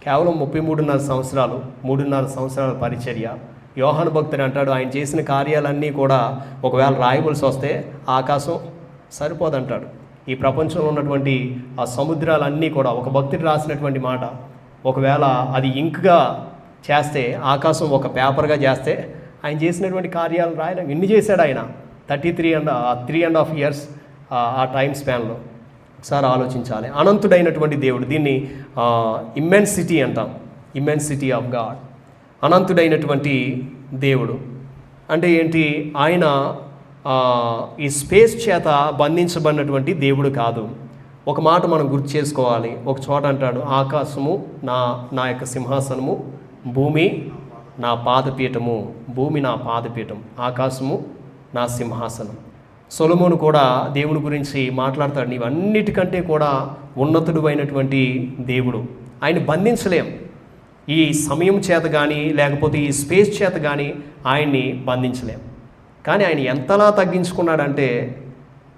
కేవలం 33.5 సంవత్సరాలు, 3.5 సంవత్సరాల పరిచర్య. యోహాను భక్తుడు అంటాడు ఆయన చేసిన కార్యాలన్నీ కూడా ఒకవేళ రాయవలసి వస్తే ఆకాశం సరిపోదంటాడు. ఈ ప్రపంచంలో ఉన్నటువంటి ఆ సముద్రాలన్నీ కూడా, ఒక భక్తుడు రాసినటువంటి మాట, ఒకవేళ అది ఇంక్గా చేస్తే ఆకాశం ఒక పేపర్గా చేస్తే ఆయన చేసినటువంటి కార్యాలను రాయలేం. ఎన్ని చేశాడు ఆయన 3.5 years ఆ టైం స్పాన్లో. ఒకసారి ఆలోచించాలి. అనంతుడైనటువంటి దేవుడు, దీన్ని ఇమ్మెన్సిటీ అంటాం, ఇమ్మెన్సిటీ ఆఫ్ గాడ్. అనంతుడైనటువంటి దేవుడు అంటే ఏంటి? ఆయన ఈ స్పేస్ చేత బంధించబడినటువంటి దేవుడు కాదు. ఒక మాట మనం గుర్తు చేసుకోవాలి. ఒక చోట అంటాడు ఆకాశము నా యొక్క సింహాసనము, భూమి నా పాదపీఠము. భూమి నా పాదపీఠం, ఆకాశము నా సింహాసనం. సొలొమోను కూడా దేవుని గురించి మాట్లాడతాడు, నీవన్నిటికంటే కూడా ఉన్నతుడు అయినటువంటి దేవుడు. ఆయన బంధించలేం. ఈ సమయం చేత కానీ లేకపోతే ఈ స్పేస్ చేత కానీ ఆయన్ని బంధించలేం. కానీ ఆయన ఎంతలా తగ్గించుకున్నాడంటే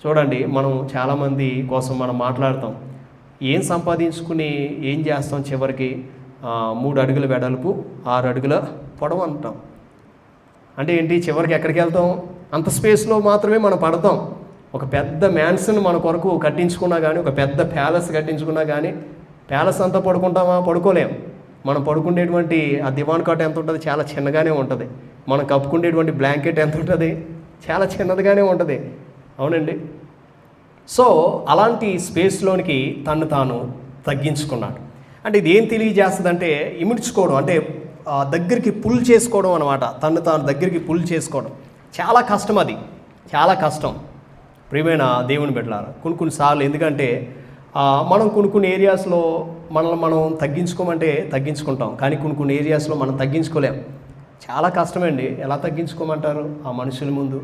చూడండి, మనం చాలామంది కోసం మనం మాట్లాడతాం, ఏం సంపాదించుకుని ఏం చేస్తాం చివరికి? 3 అడుగుల వెడల్పు 6 అడుగుల పొడవు అంటాం. అంటే ఏంటి? చివరికి ఎక్కడికి వెళ్తాం? అంత స్పేస్లో మాత్రమే మనం పడతాం. ఒక పెద్ద మ్యాన్షన్ మన కొరకు కట్టించుకున్నా కానీ, ఒక పెద్ద ప్యాలెస్ కట్టించుకున్నా కానీ, ప్యాలెస్ అంతా పడుకుంటామా? పడుకోలేం. మనం పడుకునేటువంటి ఆ దివాన్ కాట్ ఎంత ఉంటుంది? చాలా చిన్నగానే ఉంటుంది. మనం కప్పుకునేటువంటి బ్లాంకెట్ ఎంత ఉంటుంది? చాలా చిన్నదిగానే ఉంటుంది. అవునండి. సో అలాంటి స్పేస్లోనికి తను తాను తగ్గించుకున్నాడు. అంటే ఇది ఏం తెలియజేస్తుందంటే, ఇమిడ్చుకోవడం, అంటే దగ్గరికి పుల్ చేసుకోవడం అనమాట. తను తాను దగ్గరికి పుల్ చేసుకోవడం చాలా కష్టం. అది చాలా కష్టం ప్రియమైన దేవుని బిడ్డలారా. కొన్నిసార్లు ఎందుకంటే మనం కొన్ని ఏరియాస్లో మనల్ని మనం తగ్గించుకోమంటే తగ్గించుకుంటాం, కానీ కొన్ని ఏరియాస్లో మనం తగ్గించుకోలేం. చాలా కష్టమండి. ఎలా తగ్గించుకోమంటారు? ఆ మనుషుల ముందు,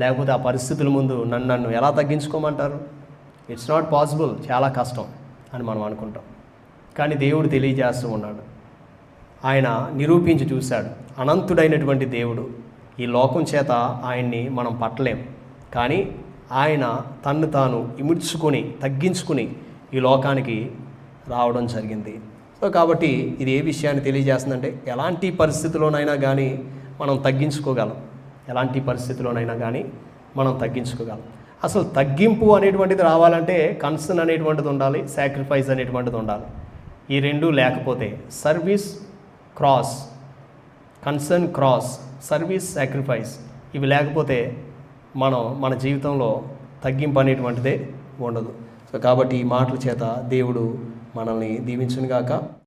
లేకపోతే ఆ పరిస్థితుల ముందు నన్ను ఎలా తగ్గించుకోమంటారు? ఇట్స్ నాట్ పాసిబుల్, చాలా కష్టం అని మనం అనుకుంటాం. కానీ దేవుడు తెలియజేస్తూ ఉన్నాడు. ఆయన నిరూపించి చూశాడు. అనంతుడైనటువంటి దేవుడు. ఈ లోకం చేత ఆయన్ని మనం పట్టలేం, కానీ ఆయన తన్ను తాను ఇముడ్చుకొని తగ్గించుకుని ఈ లోకానికి రావడం జరిగింది. సో కాబట్టి ఇది ఏ విషయాన్ని తెలియజేస్తుందంటే, ఎలాంటి పరిస్థితిలోనైనా కానీ మనం తగ్గించుకోగలం. ఎలాంటి పరిస్థితిలోనైనా కానీ మనం తగ్గించుకోగలం. అసలు తగ్గింపు అనేటువంటిది రావాలంటే కన్సర్న్ అనేటువంటిది ఉండాలి, సాక్రిఫైస్ అనేటువంటిది ఉండాలి. ఈ రెండు లేకపోతే service cross, concern cross, service sacrifice, ఇవి లేకపోతే మన జీవితంలో తగ్గింపు అనేటువంటిదే ఉండదు. సో కాబట్టి ఈ మాటల చేత దేవుడు మనల్ని దీవించునుగాక.